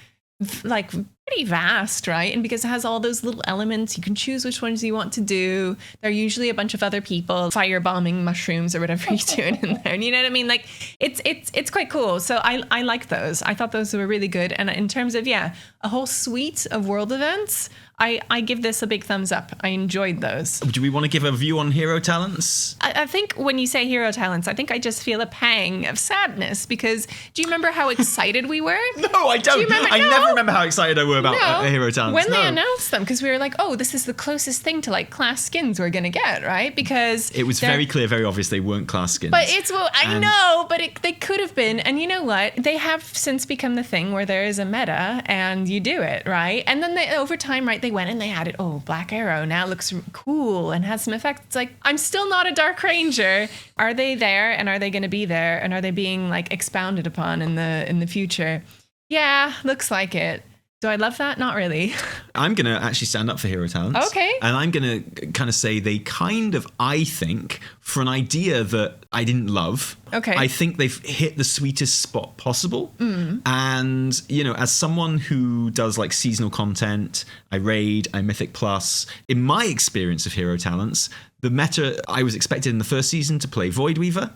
like pretty vast, right? And because it has all those little elements, you can choose which ones you want to do. There are usually a bunch of other people firebombing mushrooms or whatever you're doing in there. And you know what I mean? Like it's quite cool. So I like those. I thought those were really good. And in terms of, a whole suite of world events, I give this a big thumbs up. I enjoyed those. Do we want to give a view on hero talents? I think when you say hero talents, I think I just feel a pang of sadness, because do you remember how excited we were? No, I don't. I never remember how excited I were about hero talents. When they announced them, because we were like, oh, this is the closest thing to like class skins we're going to get, right? Because it was very clear, very obvious they weren't class skins. But I know, but they could have been. And you know what? They have since become the thing where there is a meta and you do it, right? And then over time, right, they went and they added, Black Arrow now looks cool and has some effects. It's like, I'm still not a Dark Ranger. Are they there, and are they going to be there, and are they being like expounded upon in the future? Yeah, looks like it. Do I love that? Not really. I'm going to actually stand up for hero talents. Okay. And I'm going to kind of say they kind of, I think, for an idea that I didn't love, I think they've hit the sweetest spot possible. And, as someone who does like seasonal content, I raid, I Mythic Plus, in my experience of hero talents, the meta, I was expected in the first season to play Void Weaver.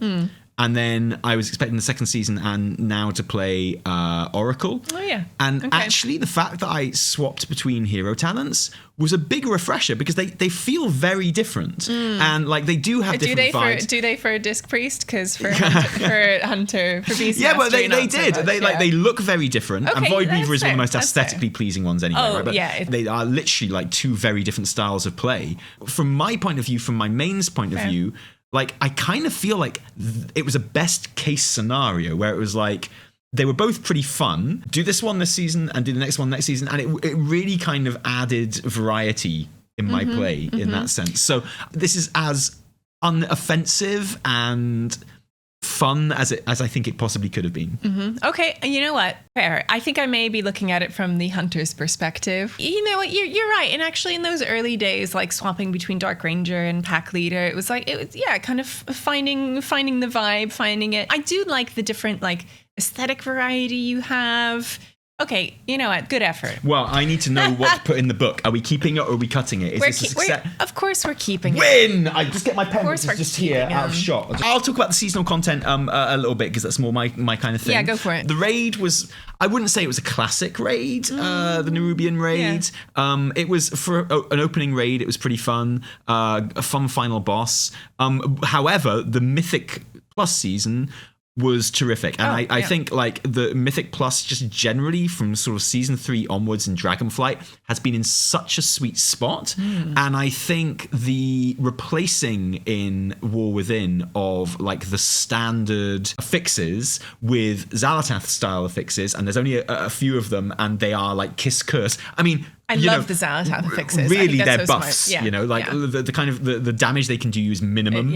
And then I was expecting the second season and now to play Oracle. Oh, yeah. And actually, the fact that I swapped between hero talents was a big refresher, because they feel very different. And like they do have different vibes. Do they for Disc Priest? Because for Hunter, for Beast but they did. So much, they look very different. And Void Weaver is one of the most aesthetically pleasing ones anyway. Oh, right? But they are literally like two very different styles of play. From my point of view, from my main's point of view, like, I kind of feel like it was a best case scenario where it was like, they were both pretty fun. Do this one this season and do the next one next season. And it really kind of added variety in my play in that sense. So this is as unoffensive and fun as I think it possibly could have been. Okay, you know what? Fair. I think I may be looking at it from the hunter's perspective. You know what? You're right. And actually, in those early days, like swapping between Dark Ranger and Pack Leader, it was kind of finding the vibe, finding it. I do like the different like aesthetic variety you have. Okay, you know what? Good effort. Well, I need to know what to put in the book. Are we keeping it or are we cutting it? Is this a success? Of course we're keeping it. Win! I just get my pen, course which is we're just here keeping out of shot. I'll talk about the seasonal content a little bit because that's more my kind of thing. Yeah, go for it. The raid was, I wouldn't say it was a classic raid, the Nerubian raid. Yeah. It was, for an opening raid, it was pretty fun. A fun final boss. However, the Mythic Plus season was terrific, and I think like the Mythic Plus just generally from sort of season 3 onwards in Dragonflight has been in such a sweet spot, and I think the replacing in War Within of like the standard fixes with Xal'atath style fixes, and there's only a few of them, and they are like Kiss Curse. I mean, I love the Xal'atath fixes. Really, they're so buffs. Yeah. You know, like the kind of the damage they can do is minimum.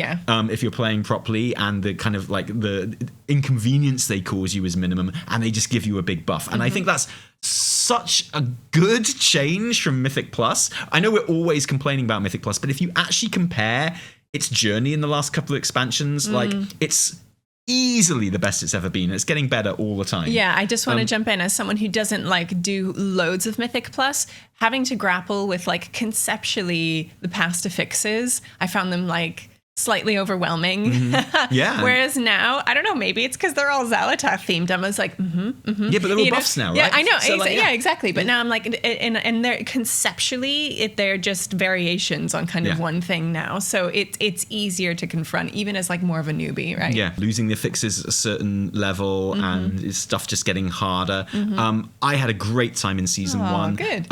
If you're playing properly, and the kind of like the inconvenience they cause you is minimum, and they just give you a big buff. And I think that's such a good change from Mythic Plus. I know we're always complaining about Mythic Plus, but if you actually compare its journey in the last couple of expansions, like it's easily the best it's ever been. It's getting better all the time. Yeah, I just want to jump in as someone who doesn't like do loads of Mythic Plus, having to grapple with like conceptually the past affixes. I found them like slightly overwhelming. Yeah. Whereas now, I don't know, maybe it's because they're all Xal'atath themed. I was like, Yeah, but they're all buffs now, right? Yeah, I know. So, like, yeah, exactly. But now I'm like, and they're conceptually, they're just variations on kind of one thing now. So it's easier to confront, even as like more of a newbie, right? Yeah, losing the affixes at a certain level and stuff just getting harder. I had a great time in season 1. Good.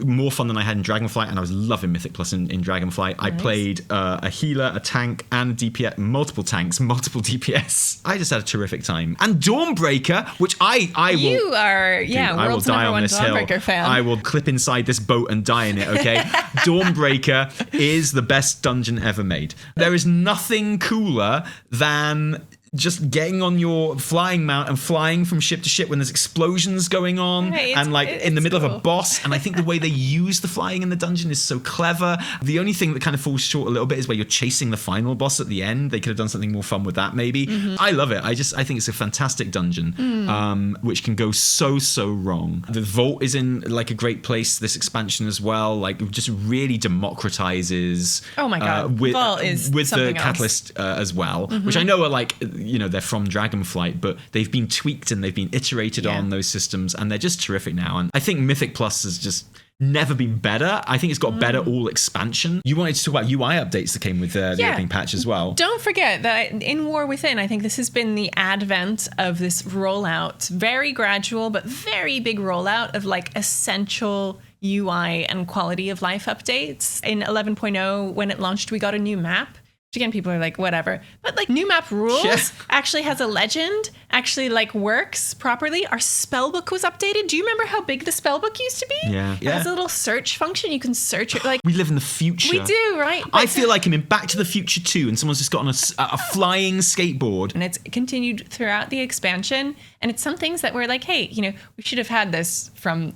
More fun than I had in Dragonflight, and I was loving Mythic Plus in Dragonflight. I played a healer, a tank, and DPS, multiple tanks, multiple DPS. I just had a terrific time. And Dawnbreaker, which I will... You are, dude, I will world's die number on one this hill. Dawnbreaker fan. I will clip inside this boat and die in it, okay? Dawnbreaker is the best dungeon ever made. There is nothing cooler than just getting on your flying mount and flying from ship to ship when there's explosions going on, and like in the middle of a boss. And I think the way they use the flying in the dungeon is so clever. The only thing that kind of falls short a little bit is where you're chasing the final boss at the end. They could have done something more fun with that, maybe. I love it. I think it's a fantastic dungeon, which can go so wrong. The vault is in like a great place this expansion as well. Like just really democratizes. Oh my god, with vault is the something catalyst as well, which I know are like, you know, they're from Dragonflight, but they've been tweaked and they've been iterated on those systems, and they're just terrific now. And I think Mythic Plus has just never been better. I think it's got better all expansion. You wanted to talk about UI updates that came with the opening patch as well. Don't forget that in War Within, I think this has been the advent of this rollout, very gradual but very big rollout of like essential UI and quality of life updates. In 11.0, when it launched, we got a new map. Which again, people are like, whatever. But like new map rules actually has a legend, actually like works properly. Our spellbook was updated. Do you remember how big the spellbook used to be? Yeah. It has a little search function. You can search it. Like we live in the future. we do, right? I feel like I'm in Back to the Future 2 and someone's just got on a flying skateboard. And it's continued throughout the expansion. And it's some things that we're like, hey, you know, we should have had this from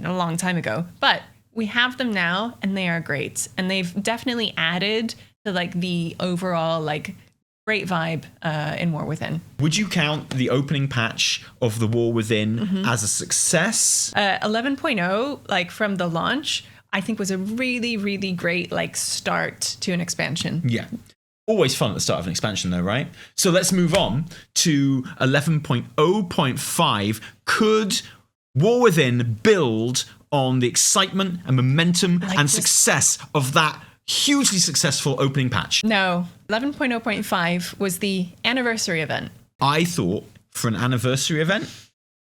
a long time ago. But we have them now, and they are great. And they've definitely added to like the overall like great vibe in War Within. Would you count the opening patch of the War Within as a success? 11.0, like from the launch, I think was a really, really great like start to an expansion. Yeah. Always fun at the start of an expansion though, right? So let's move on to 11.0.5. Could War Within build on the excitement and momentum and success of that hugely successful opening patch? No, 11.0.5 was the anniversary event. I thought for an anniversary event,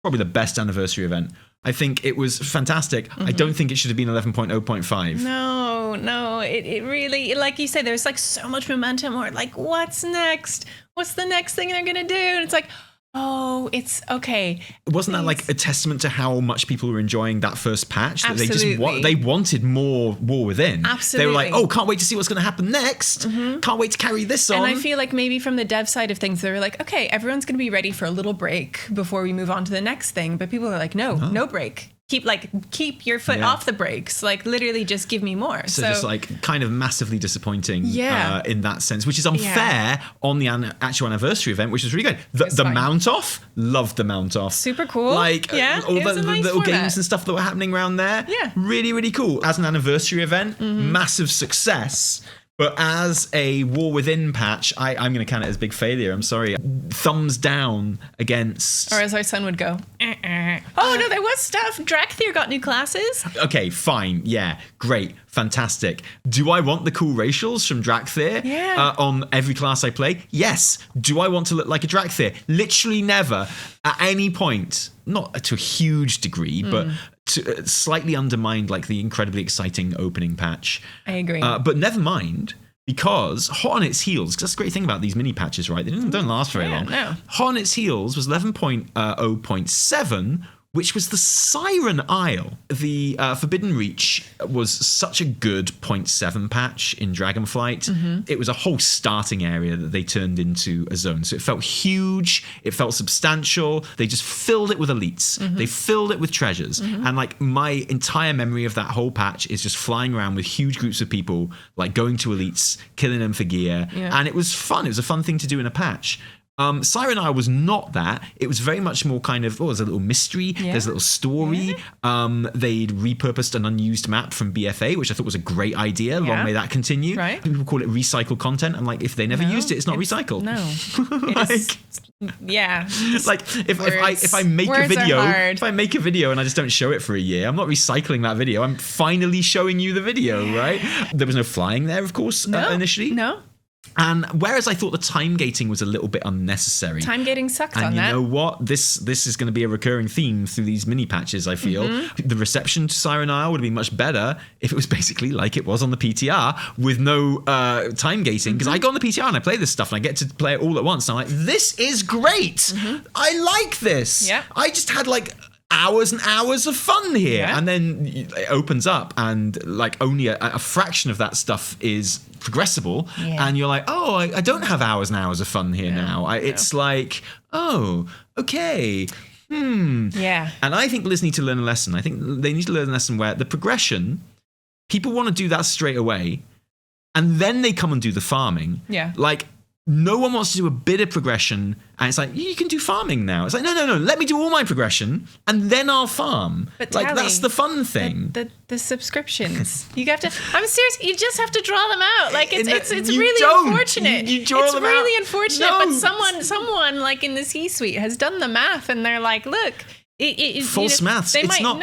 probably the best anniversary event. I think it was fantastic. I don't think it should have been 11.0.5. No, it really, like you said, there's like so much momentum, or like, what's next? What's the next thing they're gonna do? And it's like, oh, it's okay. Wasn't that like a testament to how much people were enjoying that first patch? That Absolutely. they wanted more War Within. Absolutely. They were like, oh, can't wait to see what's going to happen next. Can't wait to carry this on. And I feel like maybe from the dev side of things, they were like, okay, everyone's going to be ready for a little break before we move on to the next thing. But people are like, no break. keep your foot off the brakes. Like literally just give me more. So just like kind of massively disappointing in that sense, which is unfair on the actual anniversary event, which is really good. The mount off, loved the mount off. Super cool. Like all the little games and stuff that were happening around there. Yeah. Really, really cool. As an anniversary event, massive success. But as a War Within patch, I'm going to count it as big failure. I'm sorry. Thumbs down against... Or as our son would go, Oh, no, there was stuff. Drakthir got new classes. Okay, fine. Yeah, great. Fantastic. Do I want the cool racials from Drakthir on every class I play? Yes. Do I want to look like a Drakthir? Literally never. At any point. Not to a huge degree, but to slightly undermined like the incredibly exciting opening patch. I agree. But never mind, because hot on its heels, because that's the great thing about these mini patches, right? They don't last very long. No. Hot on its heels was 11.0.7, which was the Siren Isle. The Forbidden Reach was such a good 0.7 patch in Dragonflight. It was a whole starting area that they turned into a zone. So it felt huge. It felt substantial. They just filled it with elites. They filled it with treasures. And like my entire memory of that whole patch is just flying around with huge groups of people, like going to elites, killing them for gear. And it was fun. It was a fun thing to do in a patch. Siren Isle was not that. It was very much more kind of, there's a little mystery, there's a little story. They'd repurposed an unused map from BFA, which I thought was a great idea. Long may that continue. Right. People call it recycled content. I'm like, if they never used it, it's not recycled. No. Like if I make a video and I just don't show it for a year, I'm not recycling that video. I'm finally showing you the video, right? There was no flying there, of course, initially. No. And whereas I thought the time gating was a little bit unnecessary. Time gating sucked and on that. And you know what? This is going to be a recurring theme through these mini patches, I feel. The reception to Siren Isle would have been much better if it was basically like it was on the PTR with no time gating. Because I go on the PTR and I play this stuff and I get to play it all at once. And I'm like, this is great. I like this. Yeah. I just had like hours and hours of fun here. And then it opens up and like only a fraction of that stuff is progressible, and you're like, I don't have hours and hours of fun here now. It's like, okay. Yeah. And I think Blizz need to learn a lesson. I think they need to learn a lesson where the progression, people want to do that straight away, and then they come and do the farming. Yeah. Like, no one wants to do a bit of progression, and it's like, you can do farming now. It's like, no, let me do all my progression, and then I'll farm. But like, Tally, that's the fun thing. The subscriptions. You have to, I'm serious, you just have to draw them out. Like, it's You really don't. unfortunate. You draw them really out. unfortunate, No. but someone like in the C-suite has done the math, and they're like, look, false maths. They It's might not.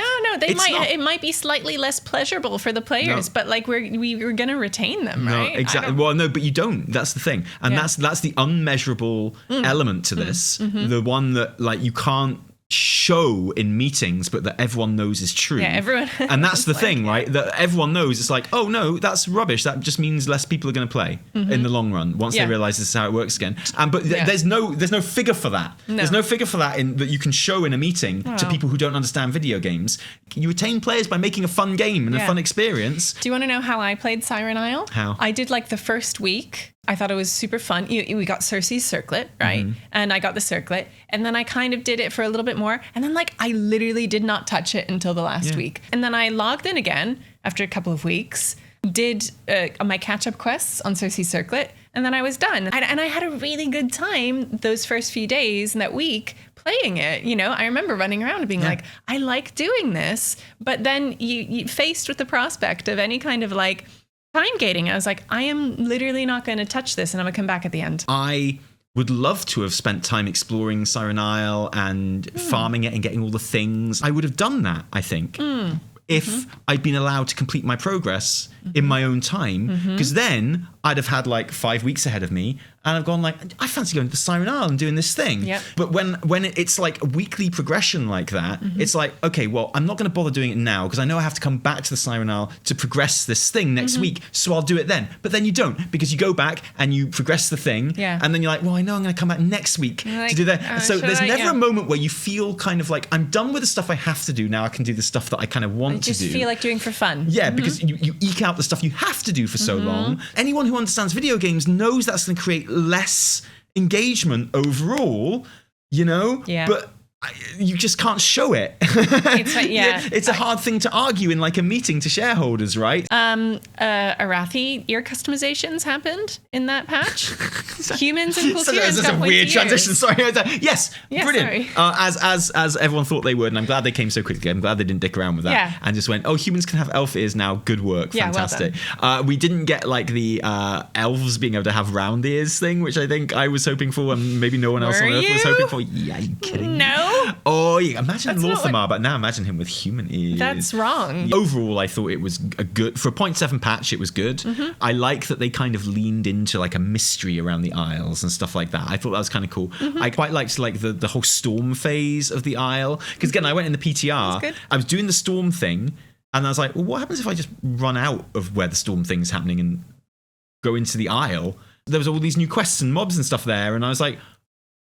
it might be slightly less pleasurable for the players, but like we're gonna retain them, right? No, exactly. Well, no, but you don't. That's the thing, and that's the unmeasurable element to this. The one that like you can't show in meetings, but that everyone knows is true. Yeah, everyone. And that's the thing, right? That everyone knows. It's like, oh no, that's rubbish. That just means less people are going to play in the long run once they realize this is how it works again. But there's no figure for that. No. There's no figure for that that you can show in a meeting to people who don't understand video games. You retain players by making a fun game and a fun experience. Do you want to know how I played Siren Isle? How? I did like the first week. I thought it was super fun. We got Cersei's circlet, right? And I got the circlet. And then I kind of did it for a little bit more. And then like I literally did not touch it until the last week. And then I logged in again after a couple of weeks, did my catch-up quests on Cersei's circlet, and then I was done. And I had a really good time those first few days and that week playing it. You know, I remember running around and being like, I like doing this. But then you faced with the prospect of any kind of like time gating, I was like, I am literally not going to touch this, and I'm going to come back at the end. I would love to have spent time exploring Siren Isle and farming it and getting all the things. I would have done that, I think, if I'd been allowed to complete my progress in my own time, because then I'd have had like 5 weeks ahead of me, and I've gone like, I fancy going to the Siren Isle and doing this thing. Yep. But when it's like a weekly progression like that, it's like, okay, well, I'm not going to bother doing it now because I know I have to come back to the Siren Isle to progress this thing next week, so I'll do it then. But then you don't, because you go back and you progress the thing, and then you're like, well, I know I'm going to come back next week to do that. So there's never a moment where you feel kind of like, I'm done with the stuff I have to do, now I can do the stuff that I kind of want to do. Just feel like doing for fun. Yeah, because you eke out the stuff you have to do for so long. Anyone who understands video games knows that's going to create less engagement overall, you know? Yeah. But you just can't show it. It's like, yeah. It's a hard thing to argue in like a meeting to shareholders, right? Arathi, ear customizations happened in that patch. Humans and cool That's a weird transition. Sorry. Yes, brilliant. Sorry. As everyone thought they would, and I'm glad they came so quickly. I'm glad they didn't dick around with that. Yeah. And just went, oh, humans can have elf ears now. Good work. Yeah, Fantastic. well We didn't get like the elves being able to have round ears thing, which I think I was hoping for, and maybe no one else on Earth was hoping for. Yeah, are you kidding me? No. Oh, yeah. Imagine Lorthamar, but now imagine him with human ears. That's wrong. Overall, I thought it was a good, for a 0.7 patch, it was good. Mm-hmm. I like that they kind of leaned into like a mystery around the Isles and stuff like that. I thought that was kind of cool. Mm-hmm. I quite liked like the whole storm phase of the Isle. Because again, I went in the PTR, I was doing the storm thing, and I was like, well, what happens if I just run out of where the storm thing's happening and go into the Isle? There was all these new quests and mobs and stuff there, and I was like,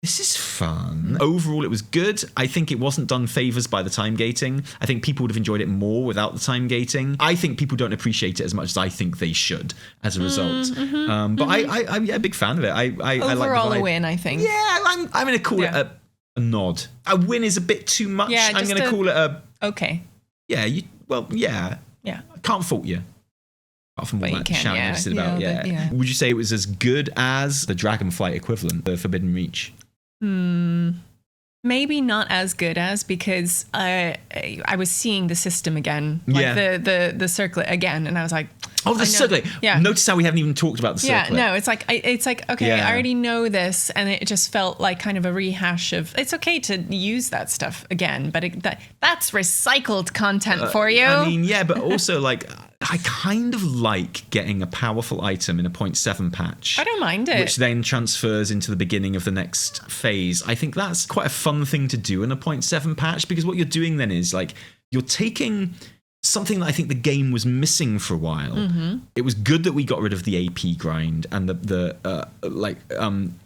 this is fun. Overall, it was good. I think it wasn't done favors by the time gating. I think people would have enjoyed it more without the time gating. I think people don't appreciate it as much as I think they should as a result. I'm a big fan of it. I Overall, like a win, I think. Yeah, I'm going to call it a nod. A win is a bit too much. Yeah, I'm going to call it a... Okay. Yeah, yeah. Yeah. I can't fault you. Apart from all that shouting you said about, yeah. Would you say it was as good as the Dragonflight equivalent, the Forbidden Reach? Maybe not as good as, because I was seeing the system again, like the circlet again, and I was like, oh, the circlet. Yeah. Notice how we haven't even talked about the circlet. Yeah, no, it's like okay, I already know this, and it just felt like kind of a rehash of. It's okay to use that stuff again, but that's recycled content for you. I mean, yeah, but also like. I kind of like getting a powerful item in a 0.7 patch. I don't mind it. Which then transfers into the beginning of the next phase. I think that's quite a fun thing to do in a 0.7 patch, because what you're doing then is like you're taking something that I think the game was missing for a while. It was good that we got rid of the AP grind and the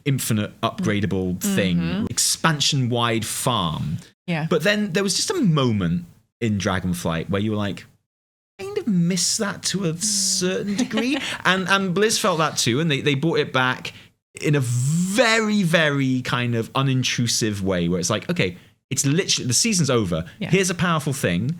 infinite upgradable thing, expansion wide farm. Yeah. But then there was just a moment in Dragonflight where you were like, kind of miss that to a certain degree. and Blizz felt that too, and they brought it back in a very, very kind of unintrusive way where it's like, okay, it's literally, the season's over. Yeah. Here's a powerful thing.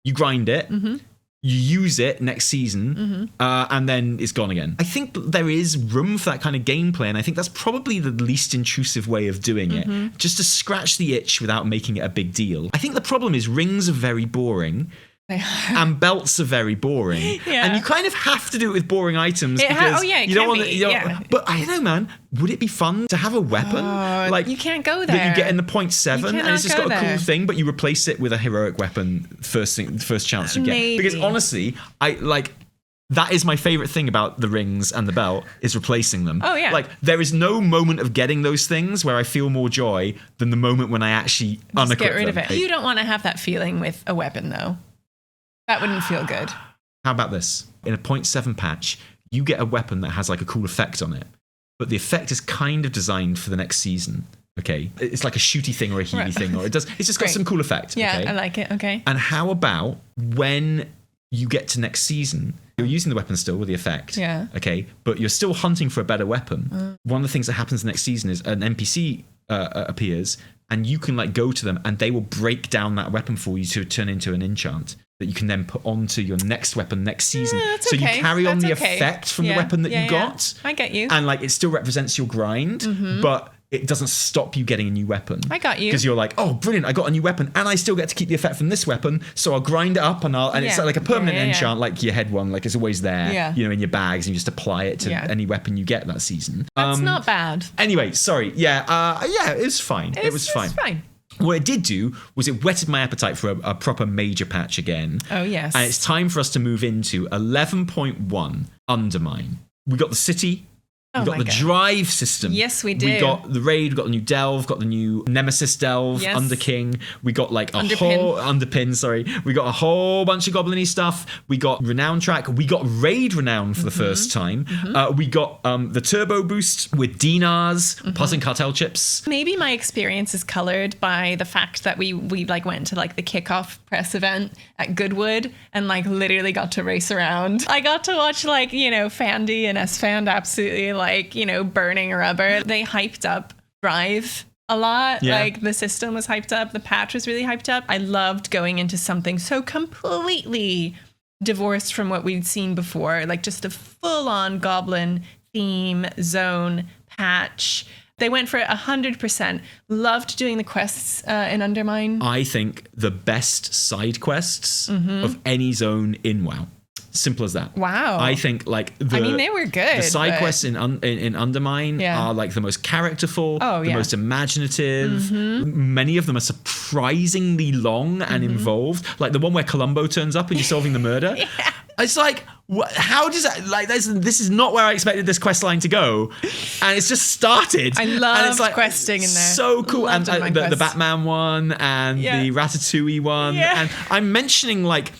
You grind it. You use it next season, and then it's gone again. I think there is room for that kind of gameplay, and I think that's probably the least intrusive way of doing it, just to scratch the itch without making it a big deal. I think the problem is rings are very boring. And belts are very boring, and you kind of have to do it with boring items because you don't want to. But I don't know, man. Would it be fun to have a weapon like you can't go there that you get in the 0.7, and it's just got a cool thing, but you replace it with a heroic weapon first chance you get? Maybe. Because honestly, I like. That is my favorite thing about the rings and the belt, is replacing them. Oh, yeah. Like, there is no moment of getting those things where I feel more joy than the moment when I actually unequip get rid them. of it. You don't want to have that feeling with a weapon, though. That wouldn't feel good. How about this? In a 0.7 patch, you get a weapon that has like a cool effect on it, but the effect is kind of designed for the next season. Okay, it's like a shooty thing or a healy thing, or it's just got some cool effect. Yeah, okay? I like it. Okay. And how about when you get to next season, you're using the weapon still with the effect. Yeah. Okay, but you're still hunting for a better weapon. One of the things that happens next season is an NPC appears, and you can like go to them, and they will break down that weapon for you to turn into an enchant that you can then put onto your next weapon next season. So you carry on the effect from the weapon that you got. I get you. And like it still represents your grind, but it doesn't stop you getting a new weapon. I got you. Because you're like, oh, brilliant, I got a new weapon, and I still get to keep the effect from this weapon, so I'll grind it up, and it's like a permanent enchant, like your head one, like it's always there, you know, in your bags, and you just apply it to any weapon you get that season. That's not bad. Anyway, sorry. Yeah, it was fine. It was fine. It's fine. What it did do was it whetted my appetite for a proper major patch again. Oh, yes. And it's time for us to move into 11.1 Undermine. We got the city. We got the drive system. Yes, we did. We got the raid. We got the new delve. Got the new Nemesis delve. Yes. Underking. We got like a whole underpin. Sorry. We got a whole bunch of goblin-y stuff. We got renown track. We got raid renown for the first time. We got the turbo boost with dinars, puzzling cartel chips. Maybe my experience is colored by the fact that we like went to like the kickoff press event at Goodwood and like literally got to race around. I got to watch like, you know, Fandy and S-Fand absolutely like, you know, burning rubber. They hyped up Drive a lot. Yeah. Like the system was hyped up. The patch was really hyped up. I loved going into something so completely divorced from what we'd seen before. Like just a full-on goblin theme, zone, patch. They went for 100%. Loved doing the quests in Undermine. I think the best side quests of any zone in WoW. Simple as that. Wow. I think like they were good. The side but- quests in Undermine are like the most characterful, the most imaginative. Many of them are surprisingly long and involved. Like the one where Columbo turns up and you're solving the murder. It's like, how does that, like, this is not where I expected this quest line to go. And it's just started. I love and it's like, questing in there. So cool. Loved And the quests. Batman one and the Ratatouille one. Yeah. And I'm mentioning like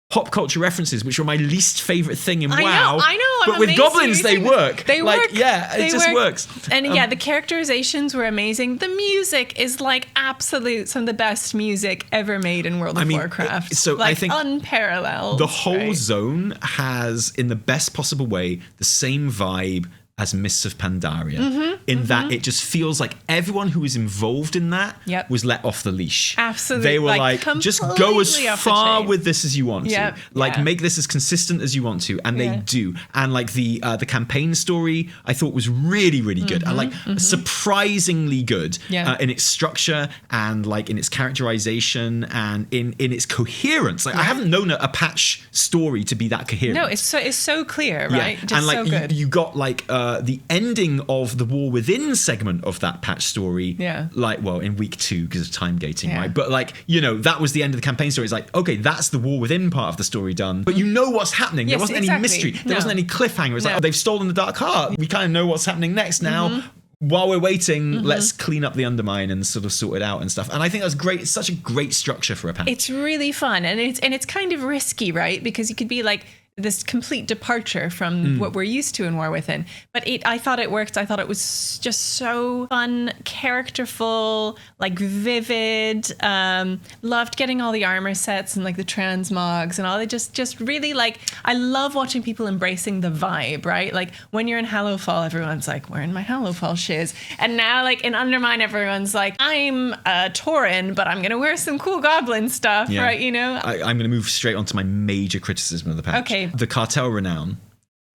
pop culture references, which were my least favorite thing in WoW. I know. But with goblins, they work. They like, work. Yeah, it just works. And the characterizations were amazing. The music is like some of the best music ever made in World of Warcraft. So like, I think unparalleled. the whole zone has, in the best possible way, the same vibe as Mists of Pandaria, in that it just feels like everyone who was involved in that was let off the leash. Absolutely. They were like just go as far with this as you want to. Like, make this as consistent as you want to. And they do. And like the campaign story, I thought was really, really good. And like surprisingly good in its structure and like in its characterization and in its coherence. Like I haven't known a patch story to be that coherent. No, it's so clear, right? Just and like so good. you got like the ending of the War Within segment of that patch story, like, well, in week 2 because of time gating, right? But like, that was the end of the campaign story. It's like, okay, that's the War Within part of the story done. But you know what's happening. There wasn't any mystery. There wasn't any cliffhanger. It's like, oh, they've stolen the Dark Heart. We kind of know what's happening next now. While we're waiting, let's clean up the Undermine and sort of sort it out and stuff. And I think that's great. It's such a great structure for a patch. It's really fun. And it's kind of risky, right? Because you could be like, this complete departure from what we're used to in War Within. But I thought it worked. I thought it was just so fun, characterful, like vivid. Loved getting all the armor sets and like the transmogs and all. They just really like, I love watching people embracing the vibe, right? Like when you're in Hallowfall, everyone's like, wearing my Hallowfall shiz. And now like in Undermine, everyone's like, I'm a Tauren, but I'm going to wear some cool goblin stuff, right? I'm going to move straight on to my major criticism of the patch. Okay. The cartel renown.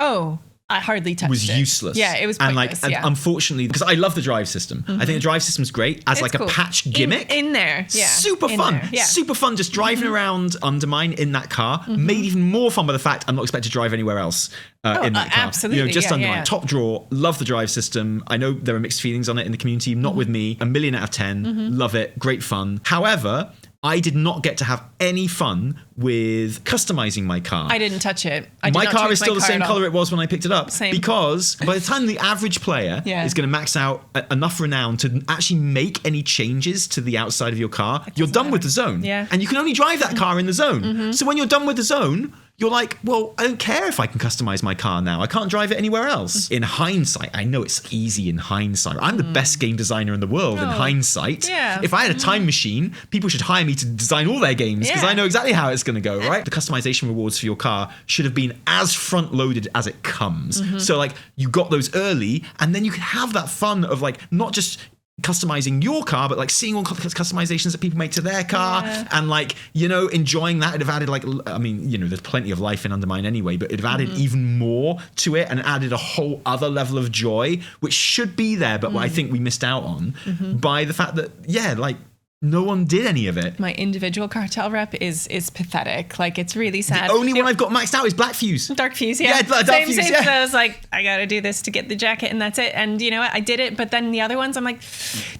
Oh, I hardly touched it. Was useless. Yeah, it was pointless. And like, unfortunately, because I love the drive system. I think the drive system's great as like cool. a patch gimmick. In there, yeah. Super fun. Super fun just driving around Undermine in that car. Made even more fun by the fact I'm not expected to drive anywhere else in that car. Absolutely. Just Undermine. Top draw. Love the drive system. I know there are mixed feelings on it in the community. Not with me. 1 million out of 10. Love it. Great fun. However, I did not get to have any fun with customizing my car. I didn't touch it. My car is still the same color it was when I picked it up. Same. Because by the time the average player is going to max out enough renown to actually make any changes to the outside of your car, you're done with the zone. Yeah. And you can only drive that car in the zone. So when you're done with the zone, you're like, well, I don't care if I can customize my car now. I can't drive it anywhere else. In hindsight, I know it's easy in hindsight. I'm the best game designer in the world in hindsight. Yeah. If I had a time machine, people should hire me to design all their games because I know exactly how it's going to go, right? The customization rewards for your car should have been as front-loaded as it comes. So like you got those early and then you can have that fun of like not just customizing your car, but like seeing all customizations that people make to their car and like, enjoying that. It'd have added like, I mean, there's plenty of life in Undermine anyway, but it'd have added even more to it and added a whole other level of joy, which should be there, but what I think we missed out on by the fact that, like, no one did any of it. My individual cartel rep is pathetic. Like, it's really sad. The only one I've got maxed out is Black Fuse. Dark Fuse, Dark Fuse, So I was like, I gotta do this to get the jacket, and that's it. And you know what? I did it, but then the other ones, I'm like,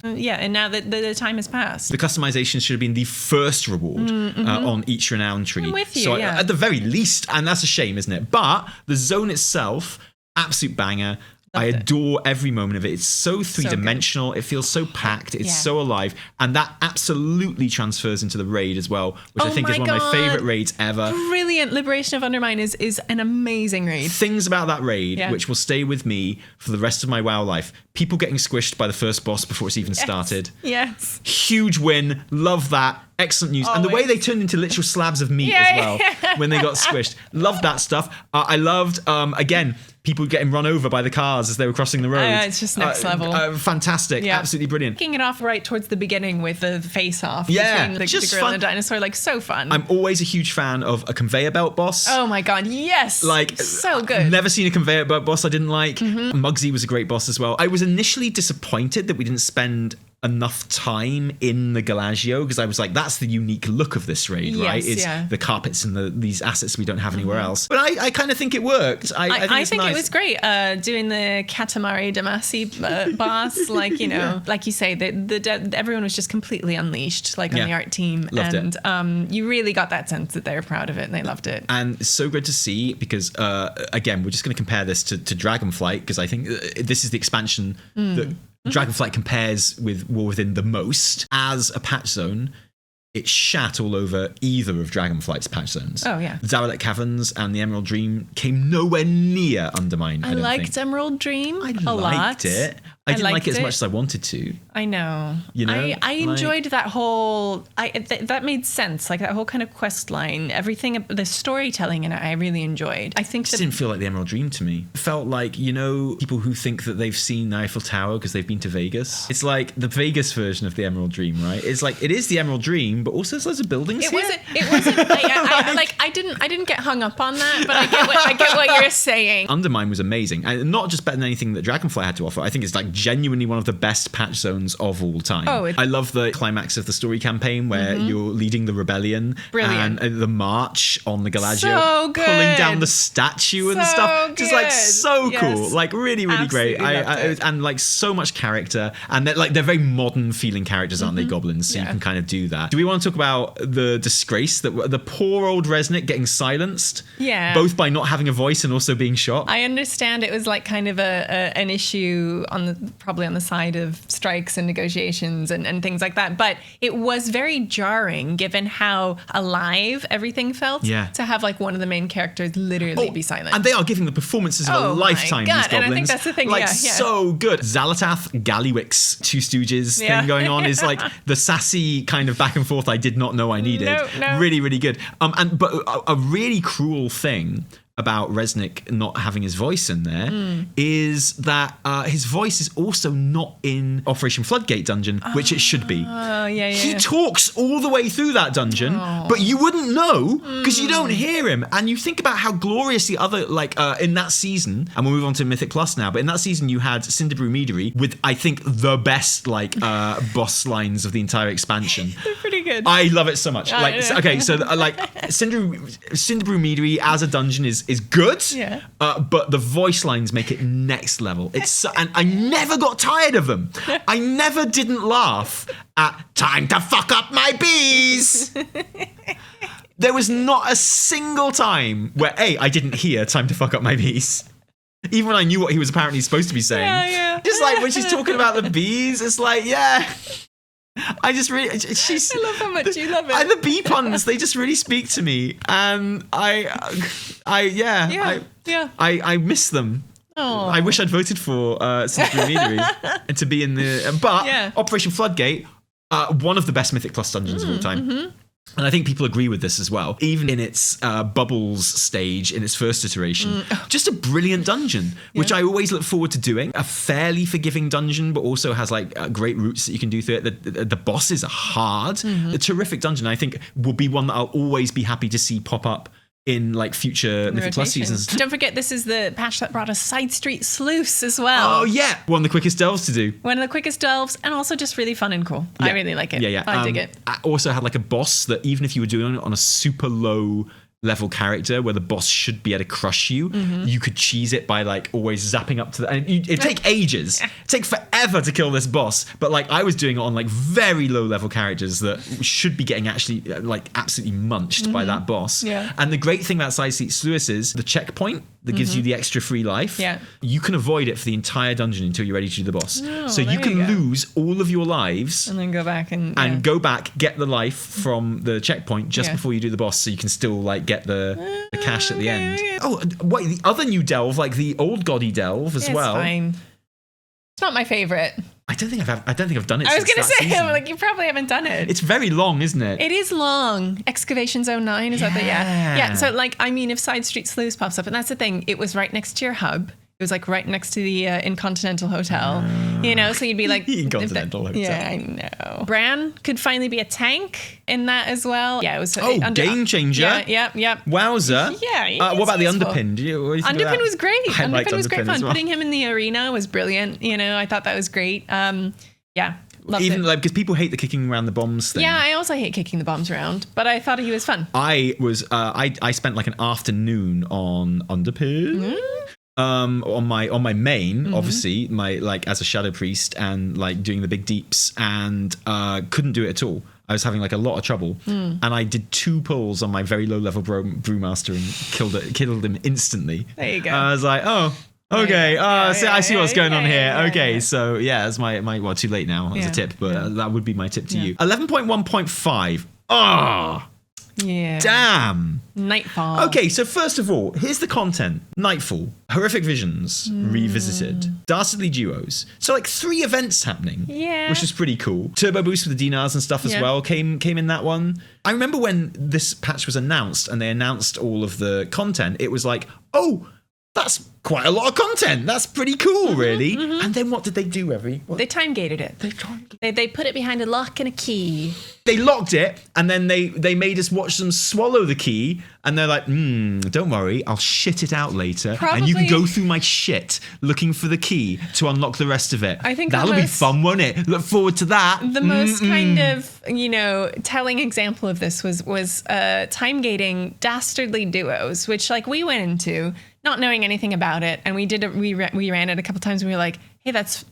and now that the time has passed. The customization should have been the first reward on each renown tree. I'm with you, so at the very least, and that's a shame, isn't it? But the zone itself, absolute banger. I adore every moment of it. It's so three-dimensional. It feels so packed. It's so alive. And that absolutely transfers into the raid as well, which I think is one of my favorite raids ever. Brilliant. Liberation of Undermine is an amazing raid. Things about that raid, which will stay with me for the rest of my WoW life. People getting squished by the first boss before it's even started. Yes. Huge win. Love that. Excellent news. And the way they turned into literal slabs of meat as well when they got squished. Loved that stuff. I loved, again, people getting run over by the cars as they were crossing the road. It's just next level. Fantastic. Yeah. Absolutely brilliant. Kicking it off right towards the beginning with the face-off between the gorilla and the dinosaur. Like, so fun. I'm always a huge fan of a conveyor belt boss. Oh my God, yes. Like, so good. Never seen a conveyor belt boss I didn't like. Muggsy was a great boss as well. I was initially disappointed that we didn't spend enough time in the Galagio, because I was like, that's the unique look of this raid, right? It's the carpets and these assets we don't have anywhere else. But I kind of think it worked. I think nice. It was great doing the Katamari Damacy boss. Like, you know, like you say, everyone was just completely unleashed, like on the art team. Loved it. You really got that sense that they were proud of it and they loved it. And it's so good to see, because again, we're just going to compare this to Dragonflight, because I think this is the expansion that Dragonflight compares with War Within the most. As a patch zone, it shat all over either of Dragonflight's patch zones. Oh, yeah. Zaralek Caverns and the Emerald Dream came nowhere near Undermine. I liked Emerald Dream a lot. I liked it. I didn't like it as much as I wanted to. I know. You know, I enjoyed that whole. That made sense. Like that whole kind of quest line, everything, the storytelling in it, I really enjoyed. I think it just didn't feel like the Emerald Dream to me. It felt like, you know, people who think that they've seen the Eiffel Tower because they've been to Vegas. It's like the Vegas version of the Emerald Dream, right? It's like it is the Emerald Dream, but also there's loads of buildings. It wasn't. I didn't get hung up on that, but I get what you're saying. Undermine was amazing, and not just better than anything that Dragonflight had to offer. I think it's like genuinely one of the best patch zones of all time. I love the climax of the story campaign where you're leading the rebellion. Brilliant. And the march on the Galagio, so good. pulling down the statue and stuff. Good. Just like so cool, like really Absolutely great. And like so much character, and they're very modern feeling characters, aren't they, goblins? So you can kind of do that. Do we want to talk about the disgrace that the poor old Resnick getting silenced? Yeah. Both by not having a voice and also being shot. I understand it was like kind of an issue probably on the side of strikes and negotiations and things like that. But it was very jarring given how alive everything felt to have like one of the main characters literally be silent. And they are giving the performances of a lifetime, these goblins. And I think that's the thing, like so good. Zalatath, Gallywix, Two Stooges thing going on is like the sassy kind of back and forth I did not know I needed. No. Really, really good. But a really cruel thing about Resnick not having his voice in there is that his voice is also not in Operation Floodgate dungeon, which it should be. He talks all the way through that dungeon, but you wouldn't know because you don't hear him. And you think about how glorious the other, in that season, and we'll move on to Mythic Plus now, but in that season you had Cinderbrew Meadery with, I think, the best boss lines of the entire expansion. They're pretty good. I love it so much. Okay, so Cinderbrew Meadery as a dungeon is good, but the voice lines make it next level. And I never got tired of them. I never didn't laugh at "time to fuck up my bees." There was not a single time where I didn't hear "time to fuck up my bees." Even when I knew what he was apparently supposed to be saying. Just like when she's talking about the bees, it's like, I just really, I love how much you love it. And the bee puns, they just really speak to me, and I miss them. Aww. I wish I'd voted for Cinderbrew Meadery and to be in the. But Operation Floodgate, one of the best Mythic Plus dungeons of all time. And I think people agree with this as well. Even in its bubbles stage, in its first iteration, just a brilliant dungeon, which I always look forward to doing. A fairly forgiving dungeon, but also has great routes that you can do through it. The bosses are hard. A terrific dungeon, I think, will be one that I'll always be happy to see pop up in future Mythic Plus seasons. Don't forget, this is the patch that brought us Side Street Sluice as well. Oh yeah, one of the quickest delves to do. One of the quickest delves, and also just really fun and cool. I really like it. I dig it. I also had a boss that even if you were doing it on a super low level character where the boss should be able to crush you, you could cheese it by always zapping up to the. And it'd take ages, it'd take forever to kill this boss. But I was doing it on very low level characters that should be getting actually absolutely munched by that boss. Yeah. And the great thing about Side Street Sluice is the checkpoint that gives you the extra free life. Yeah. You can avoid it for the entire dungeon until you're ready to do the boss. Oh, so you can lose all of your lives and then go back and go back, get the life from the checkpoint just before you do the boss, so you can still get the cash at the end. Oh, wait, the other new delve, the old Goddy delve as well. It's fine. It's not my favorite. I don't think I've done it. I was going to say, season. like, you probably haven't done it. It's very long, isn't it? It is long. Excavation Zone 9, is that the, yeah. So, like, I mean, if Side Street Sleuths pops up, and that's the thing, it was right next to your hub. It was like right next to the Incontinental Hotel, you know, so you'd be like... Incontinental Hotel. Yeah, I know. Bran could finally be a tank in that as well. Yeah, it was... game changer. Yeah. Wowza. Yeah. What about the useful. Underpin? Underpin was great. Underpin was great fun. well. Putting him in the arena was brilliant. You know, I thought that was great. Yeah. Loved Even it. like because people hate the kicking around the bombs thing. Yeah, I also hate kicking the bombs around, but I thought he was fun. I spent like an afternoon on Underpin. On my main, obviously, my like as a shadow priest and like doing the big deeps and couldn't do it at all. I was having like a lot of trouble, and I did 2 pulls on my very low level brewmaster and killed him instantly. There you go. I was like, oh. Okay, I see what's going on here. Okay, so yeah, that's my well, too late now as a tip, but that would be my tip to you. 11.1.5. Oh, yeah. Damn. Nightfall. Okay, so first of all, here's the content. Nightfall, Horrific Visions Revisited, Dastardly Duos. So like 3 events happening, which is pretty cool. Turbo boost with the dinars and stuff as well came in that one. I remember when this patch was announced and they announced all of the content, it was like, oh, that's quite a lot of content. That's pretty cool, really. And then what did they do, Evie? They time gated it. They put it behind a lock and a key. They locked it, and then they made us watch them swallow the key, and they're like, don't worry, I'll shit it out later. And you can go through my shit looking for the key to unlock the rest of it. I think that'll be fun, won't it? Look forward to that. The most kind of, telling example of this was time gating Dastardly Duos, which like we went into not knowing anything about it, and we ran it a couple times, and we were like, hey, that's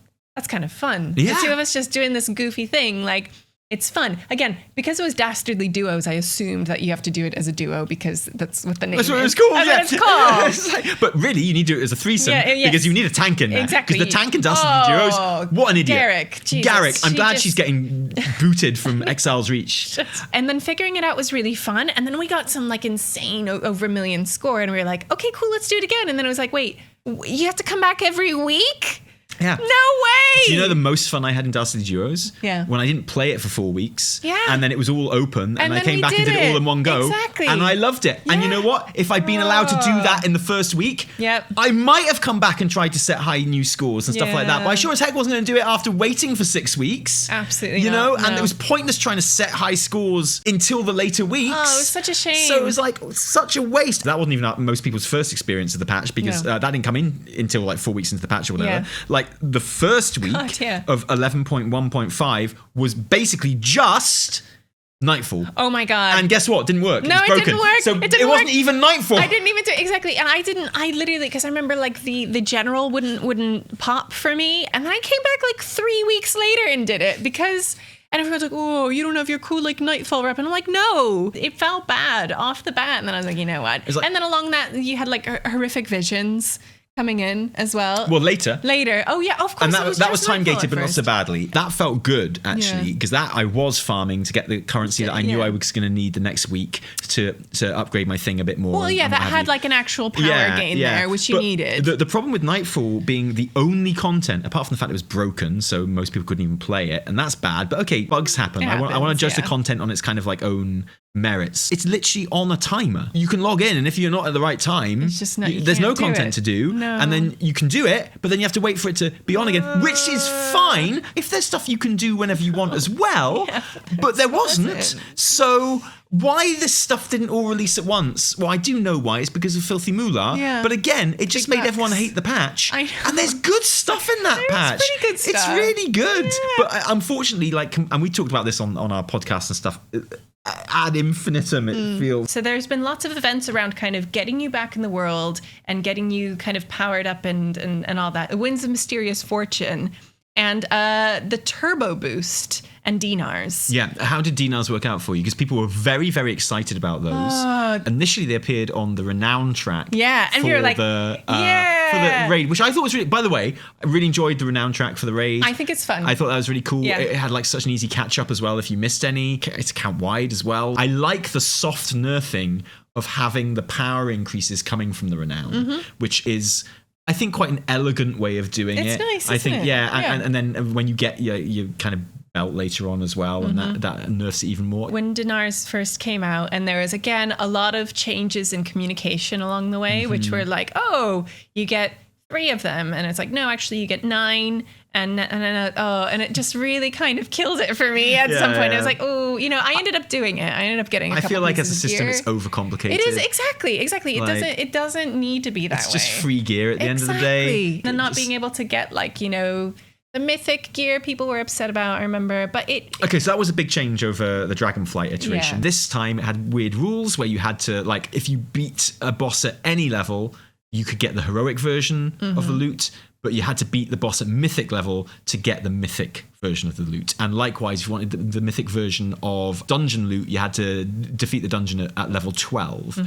kind of fun. Yeah. The 2 of us just doing this goofy thing, like, it's fun. Again, because it was Dastardly Duos, I assumed that you have to do it as a duo because that's what the name is. That's what it's called, That's what it's called. But really, you need to do it as a threesome because you need a tank in there. Exactly. Because the tank and Dastardly Duos, what an idiot. Garrick, I'm glad she's getting booted from Exile's Reach. And then figuring it out was really fun. And then we got some like insane over 1 million score, and we were like, okay, cool, let's do it again. And then it was like, wait, you have to come back every week? Yeah. No way! Do you know the most fun I had in Dastardly Duos? Yeah. When I didn't play it for 4 weeks. Yeah. And then it was all open, and I came back and did it all in one go. Exactly. And I loved it. Yeah. And you know what? If I'd been allowed to do that in the first week, I might have come back and tried to set high new scores and stuff like that. But I sure as heck wasn't going to do it after waiting for 6 weeks. Absolutely. You know? And it was pointless trying to set high scores until the later weeks. Oh, it was such a shame. So it was like such a waste. That wasn't even most people's first experience of the patch because that didn't come in until like 4 weeks into the patch or whatever. Yeah. Like the first week of 11.1.5 was basically just Nightfall. Oh my god. And guess what? Didn't work. No, it was broken. didn't work. So it wasn't even Nightfall. I didn't even do it. Exactly. And I literally, because I remember like the general wouldn't pop for me. And then I came back like 3 weeks later and did it because... And everyone's like, oh, you don't have your cool like Nightfall rep. And I'm like, no, it felt bad off the bat. And then I was like, you know what? And then along that, you had like Horrific Visions coming in as well. Well, later. Oh, yeah, of course. And that was time gated, but not so badly. That felt good, actually, because that I was farming to get the currency that I knew I was going to need the next week to upgrade my thing a bit more. Well, yeah, that had like an actual power gain there, which you needed. The problem with Nightfall being the only content, apart from the fact it was broken, so most people couldn't even play it, and that's bad. But okay, bugs happen. I want to judge the content on its kind of like own merits. It's literally on a timer. You can log in, and if you're not at the right time, it's just there's no content to do. No. And then you can do it, but then you have to wait for it to be on again, which is fine if there's stuff you can do whenever you want as well. But there wasn't. So why this stuff didn't all release at once? Well, I do know why. It's because of Filthy Moolah. Yeah. But again, it just made everyone hate the patch. And there's good stuff in that patch. It's pretty good stuff. It's really good. Yeah. But unfortunately, like, and we talked about this on our podcast and stuff, ad infinitum it feels. So there's been lots of events around kind of getting you back in the world and getting you kind of powered up and all that. The Winds of Mysterious Fortune and the turbo boost and dinars. Yeah, how did dinars work out for you? Because people were very, very excited about those. Initially, they appeared on the Renown track. Yeah, and we were like, for the raid, which I thought was really. By the way, I really enjoyed the Renown track for the raid. I think it's fun. I thought that was really cool. Yeah. It had like such an easy catch up as well. If you missed any, it's account wide as well. I like the soft nerfing of having the power increases coming from the Renown, which is I think, quite an elegant way of doing it. It's nice, I think, isn't it? yeah. And then when you get your kind of belt later on as well, and that nerfs it even more. When Dinars first came out, and there was, again, a lot of changes in communication along the way, which were like, oh, you get 3 of them. And it's like, no, actually, you get 9. And it just really kind of killed it for me at some point. I was like, oh, I ended up doing it. I ended up getting a couple I feel like as a pieces of system, gear. it's overcomplicated. It is, exactly. It doesn't need to be that way. It's just free gear at the end of the day. And not being able to get, like, the mythic gear people were upset about, I remember. But Okay, so that was a big change over the Dragonflight iteration. Yeah. This time it had weird rules where you had to, like, if you beat a boss at any level, you could get the heroic version of the loot, but you had to beat the boss at mythic level to get the mythic version of the loot. And likewise, if you wanted the mythic version of dungeon loot, you had to defeat the dungeon at level 12.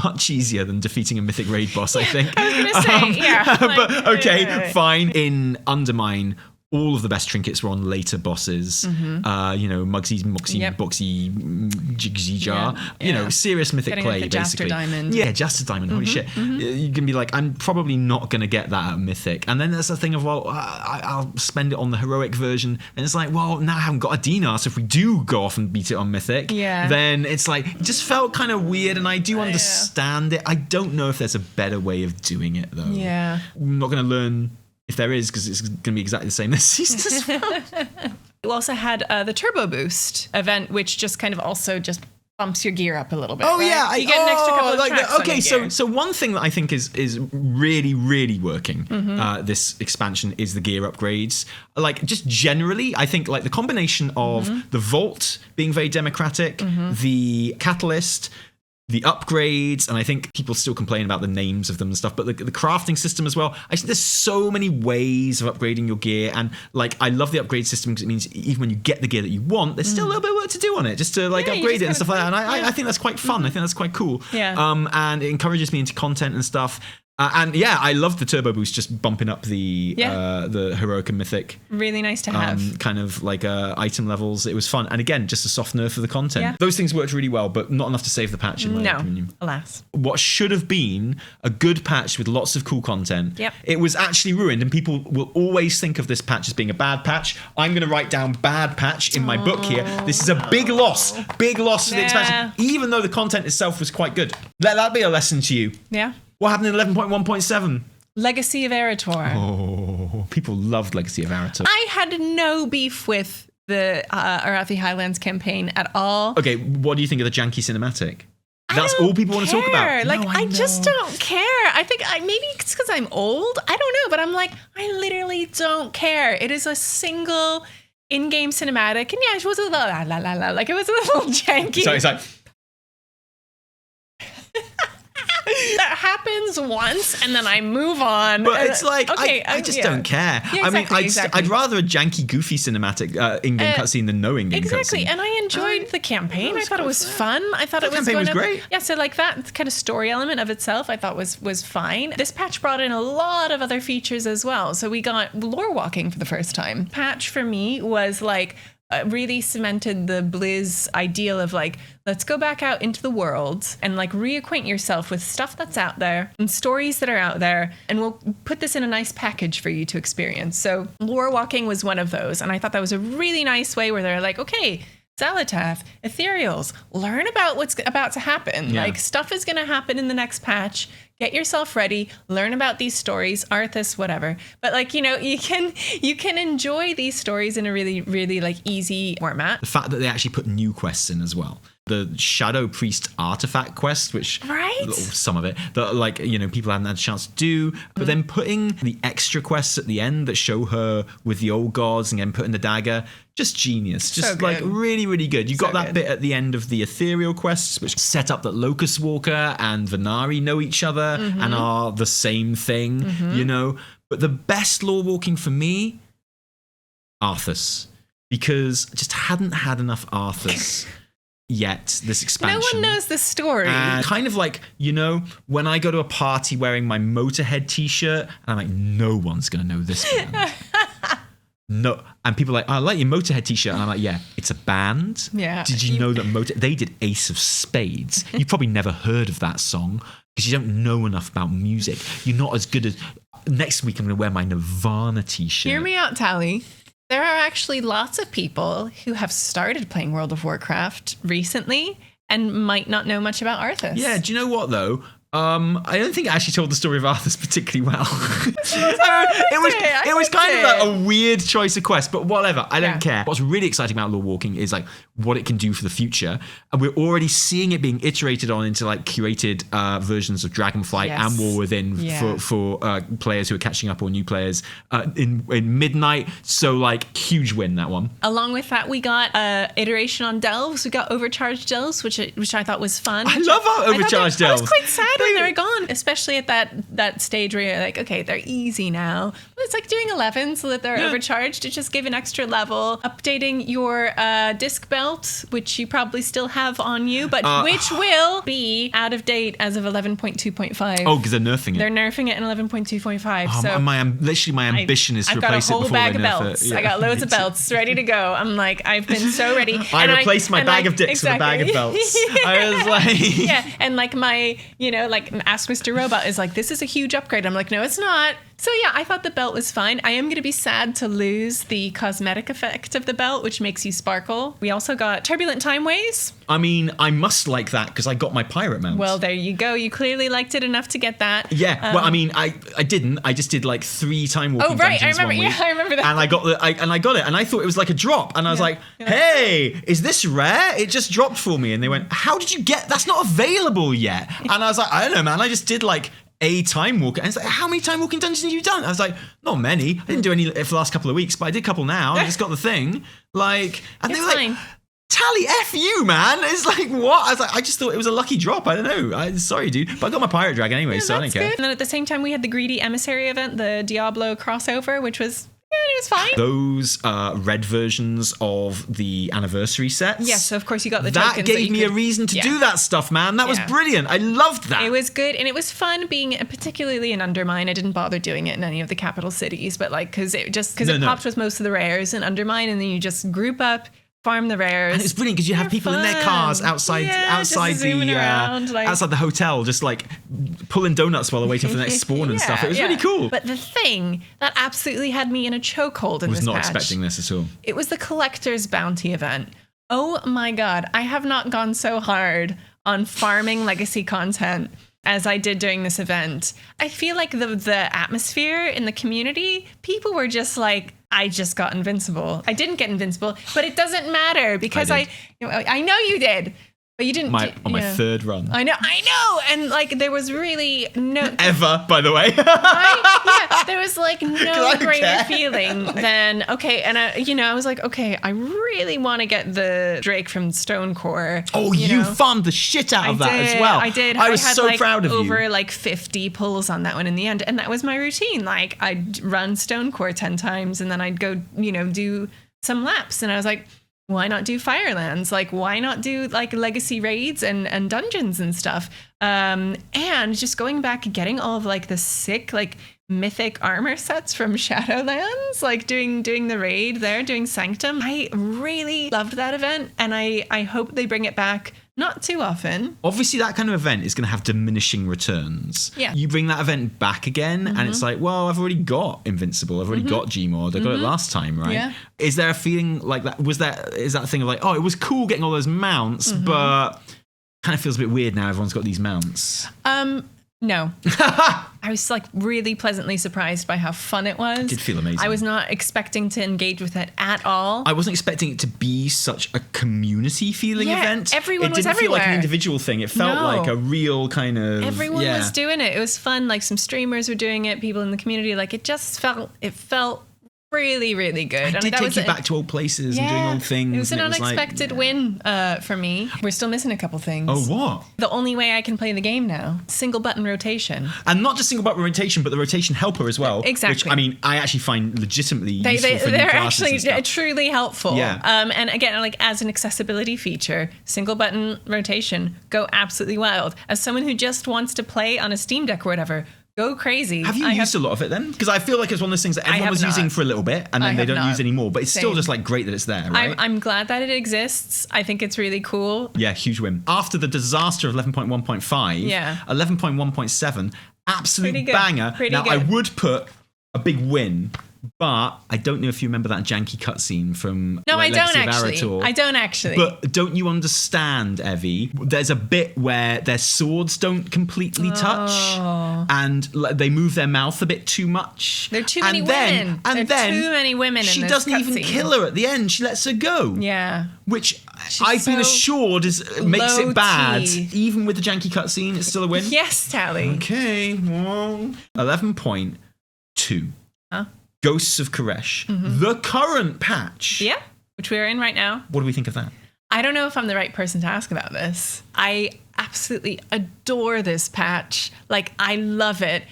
Much easier than defeating a mythic raid boss, I think. I was going to say, yeah. But okay, fine. In Undermine, all of the best trinkets were on later bosses. Mugsy, Moxie, Boxy, Jigsy Jar. Serious mythic Getting play, like a basically. Jaster Diamond. Yeah, Jaster Diamond. Holy shit. You can be like, I'm probably not going to get that at Mythic. And then there's the thing of, well, I'll spend it on the heroic version. And it's like, well, now I haven't got a dinar. So if we do go off and beat it on Mythic, then it's like, it just felt kind of weird. And I do understand it. I don't know if there's a better way of doing it, though. Yeah. I'm not going to learn if there is, because it's going to be exactly the same this season as well. You also had the Turbo Boost event, which just kind of also just bumps your gear up a little bit. Oh, right? yeah. You get an extra couple of tracks okay, on your gear. so one thing that I think is really, really working this expansion is the gear upgrades. Like, just generally, I think, like, the combination of the Vault being very democratic, the Catalyst, the upgrades, and I think people still complain about the names of them and stuff, but the crafting system as well. I think there's so many ways of upgrading your gear, and like, I love the upgrade system because it means even when you get the gear that you want, there's still a little bit of work to do on it, just to like upgrade it and stuff like that. And I think that's quite fun. I think that's quite cool. Yeah. And it encourages me into content and stuff. I love the Turbo Boost, just bumping up the heroic and mythic. Really nice to have. Kind of like item levels. It was fun. And again, just a soft nerf for the content. Yeah. Those things worked really well, but not enough to save the patch in my opinion. Alas. What should have been a good patch with lots of cool content, it was actually ruined, and people will always think of this patch as being a bad patch. I'm going to write down bad patch in my book here. This is a big loss for the expansion, even though the content itself was quite good. Let that be a lesson to you. Yeah. What happened in 11.1.7? Legacy of Artor. Oh, people loved Legacy of Artor. I had no beef with the Arathi Highlands campaign at all. Okay, what do you think of the janky cinematic? That's all people want to talk about. Like, No, I just don't care. I think maybe it's because I'm old. I don't know, but I'm like, I literally don't care. It is a single in-game cinematic, and it was a little like it was a little janky. So it's like, that happens once and then I move on. but it's like, okay, I just don't care. Yeah, exactly, I'd rather a janky, goofy cinematic in-game cutscene than no in-game exactly. cutscene. And I enjoyed the campaign. I thought it was fun. I thought the campaign was great. Yeah, so like that kind of story element of itself, I thought was fine. This patch brought in a lot of other features as well. So we got lore walking for the first time. Patch for me was like, really cemented the Blizz ideal of like, let's go back out into the world and like reacquaint yourself with stuff that's out there and stories that are out there, and we'll put this in a nice package for you to experience. So lore walking was one of those, and I thought that was a really nice way where they're like, okay, Xalatath, Ethereals, learn about what's about to happen. Yeah. Like, stuff is going to happen in the next patch. Get yourself ready, learn about these stories, Arthas, whatever. But like, you can enjoy these stories in a really, really like easy format. The fact that they actually put new quests in as well. The Shadow Priest artifact quest, which some of it that like, people haven't had a chance to do, but then putting the extra quests at the end that show her with the old gods and then putting the dagger, just genius. Just like really, really good. You got that bit at the end of the ethereal quests, which set up that Locust Walker and Venari know each other and are the same thing, But the best lore walking for me, Arthas, because I just hadn't had enough Arthas yet this expansion. No one knows the story. And kind of like, when I go to a party wearing my Motorhead t-shirt, and I'm like, no one's gonna know this band. No, and people are like, I like your Motorhead t-shirt, and I'm like, yeah, it's a band. Yeah. Did you know that they did Ace of Spades? You've probably never heard of that song because you don't know enough about music. You're not as good as next week I'm going to wear my Nirvana t-shirt. Hear me out, Tally. There are actually lots of people who have started playing World of Warcraft recently and might not know much about Arthas. Yeah, do you know what though? I don't think I actually told the story of Arthas particularly well. It was kind of like a weird choice of quest, but whatever. I don't care. What's really exciting about Lore Walking is like what it can do for the future, and we're already seeing it being iterated on into like curated versions of Dragonflight and War Within for players who are catching up or new players in Midnight. So like huge win, that one. Along with that, we got iteration on delves. We got overcharged delves, which I thought was fun. I love our overcharged delves. I was quite sad when they were gone, especially at that stage where you're like, okay, they're easy now. But it's like doing 11 so that they're overcharged. It just gave an extra level. Updating your disc belt, which you probably still have on you, but which will be out of date as of 11.2.5. Oh, because they're nerfing it. They're nerfing it in 11.2.5. So my ambition is to replace it before they nerf it. I've got a whole bag of belts. I got loads of belts ready to go. I'm like, I've been so ready. I replaced my bag of dicks with a bag of belts. I was like... and like my, like Ask Mr. Robot is like, this is a huge upgrade. I'm like, no, it's not. So yeah, I thought the belt was fine. I am going to be sad to lose the cosmetic effect of the belt, which makes you sparkle. We also got Turbulent Timeways. I mean, I must like that because I got my pirate mount. Well, there you go. You clearly liked it enough to get that. Yeah. Well, I mean, I didn't. I just did like 3 time walking. Oh, right. I remember. I remember that. And I got it, and I thought it was like a drop, and I was like, "Hey, is this rare?" It just dropped for me, and they went, "How did you get? That's not available yet." And I was like, "I don't know, man. I just did like." A time walker, and it's like, how many time walking dungeons have you done? I was like, not many. I didn't do any for the last couple of weeks, but I did a couple now. I just got the thing, like, and they were like, Tally, F you, man. It's like, what? I was like, I just thought it was a lucky drop. I don't know. Sorry, dude, but I got my pirate dragon anyway, so I don't care. Good. And then at the same time, we had the Greedy Emissary event, the Diablo crossover, which was. It was fine. Those red versions of the anniversary sets. Yes, so of course you got the that tokens. Gave me a reason to do that stuff, man. That was brilliant. I loved that. It was good, and it was fun being, particularly in Undermine. I didn't bother doing it in any of the capital cities, but like because it popped with most of the rares in Undermine, and then you just group up. Farm the rares. And it's brilliant because you have people in their cars outside the hotel, just like pulling donuts while they're waiting for the next spawn and stuff. It was really cool. But the thing that absolutely had me in a chokehold in this patch. I was not expecting this at all. It was the Collector's Bounty event. Oh my God. I have not gone so hard on farming legacy content as I did during this event. I feel like the atmosphere in the community, people were just like, I just got invincible. I didn't get invincible, but it doesn't matter because I know you did. But you didn't on my third run. I know, and like there was really no ever, by the way. There was like no greater feeling than and I was like, okay, I really want to get the Drake from Stonecore. Oh, you farmed the shit out of that as well. I did. I was had so proud of you. Over like 50 pulls on that one in the end, and that was my routine. Like I'd run Stonecore 10 times, and then I'd go, do some laps, and I was like, why not do Firelands? Like, why not do like legacy raids and dungeons and stuff? And just going back and getting all of like the sick, like mythic armor sets from Shadowlands, like doing the raid there, doing Sanctum. I really loved that event, and I hope they bring it back. Not too often. Obviously, that kind of event is going to have diminishing returns. Yeah. You bring that event back again, and it's like, well, I've already got Invincible. I've already got Gmod. I got it last time, right? Yeah. Is there a feeling like that? Is that a thing of like, oh, it was cool getting all those mounts, but kind of feels a bit weird now everyone's got these mounts? No. I was like really pleasantly surprised by how fun it was. It did feel amazing. I was not expecting to engage with it at all. I wasn't expecting it to be such a community feeling event. Everyone was everywhere. It didn't feel like an individual thing. It felt like a real kind of... Everyone was doing it. It was fun. Like some streamers were doing it, people in the community. Like it felt really, really good. I did take you back to old places and doing old things. It was an unexpected win for me. We're still missing a couple things. Oh, what? The only way I can play the game now, single button rotation. And not just single button rotation, but the rotation helper as well. Exactly. Which, I mean, I actually find legitimately useful for new they're classes actually and stuff. truly helpful. Yeah. And again, like as an accessibility feature, single button rotation, go absolutely wild. As someone who just wants to play on a Steam Deck or whatever, go crazy. Have you used a lot of it then? Because I feel like it's one of those things that everyone was using for a little bit and then they don't use anymore. But it's still just like great that it's there, right? I'm glad that it exists. I think it's really cool. Yeah, huge win. After the disaster of 11.1.5, 11.1.7 Absolute Pretty good. banger. Pretty now, I good. would put a big win, but I don't know if you remember that janky cutscene from No, like, I don't Legacy of actually. Arator. I don't actually. But don't you understand, Evie? There's a bit where their swords don't completely touch, and they move their mouth a bit too much. There are too many women. And there are then too many women in she this doesn't even cutscene. kill her at the end. She lets her go. Yeah. Which She's I've been so assured makes low it bad. T. Even with the janky cutscene, it's still a win. Yes, Tally. Okay, well, 11.2. Huh? Ghosts of Caresh. The current patch. Yeah, which we're in right now. What do we think of that? I don't know if I'm the right person to ask about this. I absolutely adore this patch. Like, I love it.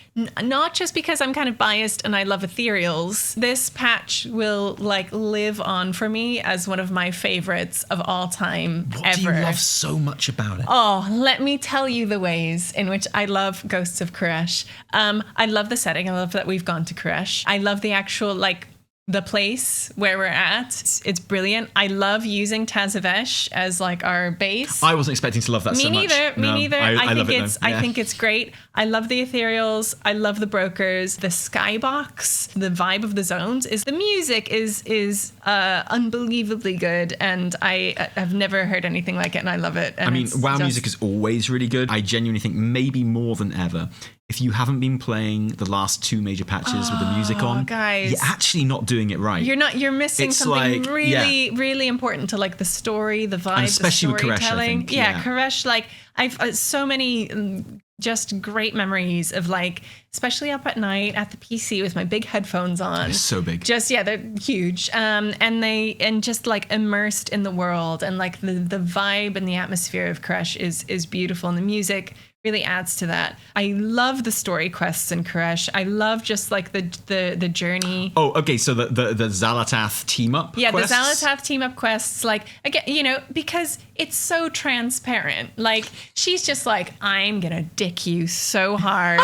Not just because I'm kind of biased and I love ethereals. This patch will, like, live on for me as one of my favorites of all time What ever. do you love so much about it? Oh, let me tell you the ways in which I love Ghosts of Caresh. I love the setting. I love that we've gone to Caresh. I love the actual, like, the place where we're at. It's brilliant. I love using Tazavesh as like our base. I wasn't expecting to love that so much. Me neither. I love think it, though. Yeah. I think it's great. I love the ethereals. I love the brokers. The skybox, the vibe of the zones is the music is unbelievably good, and I have never heard anything like it, and I love it. And I mean, it's WoW just- music is always really good. I genuinely think maybe more than ever, if you haven't been playing the last 2 major patches with the music on, guys. you're actually not doing it right. You're missing It's something like, really important to like the story, the vibe, And especially the with Caresh, I storytelling. think, Yeah, yeah. Caresh, like I've so many just great memories of like, especially up at night at the PC with my big headphones on. It's so big. Just they're huge. And just like immersed in the world, and like the vibe and the atmosphere of Caresh is beautiful, and the music really adds to that. I love the story quests in Caresh. I love just like the journey. Oh, okay. So the Xalatath team up. Yeah, quests? the Xalatath team up quests, like, again, because it's so transparent. Like, she's just like, I'm gonna dick you so hard.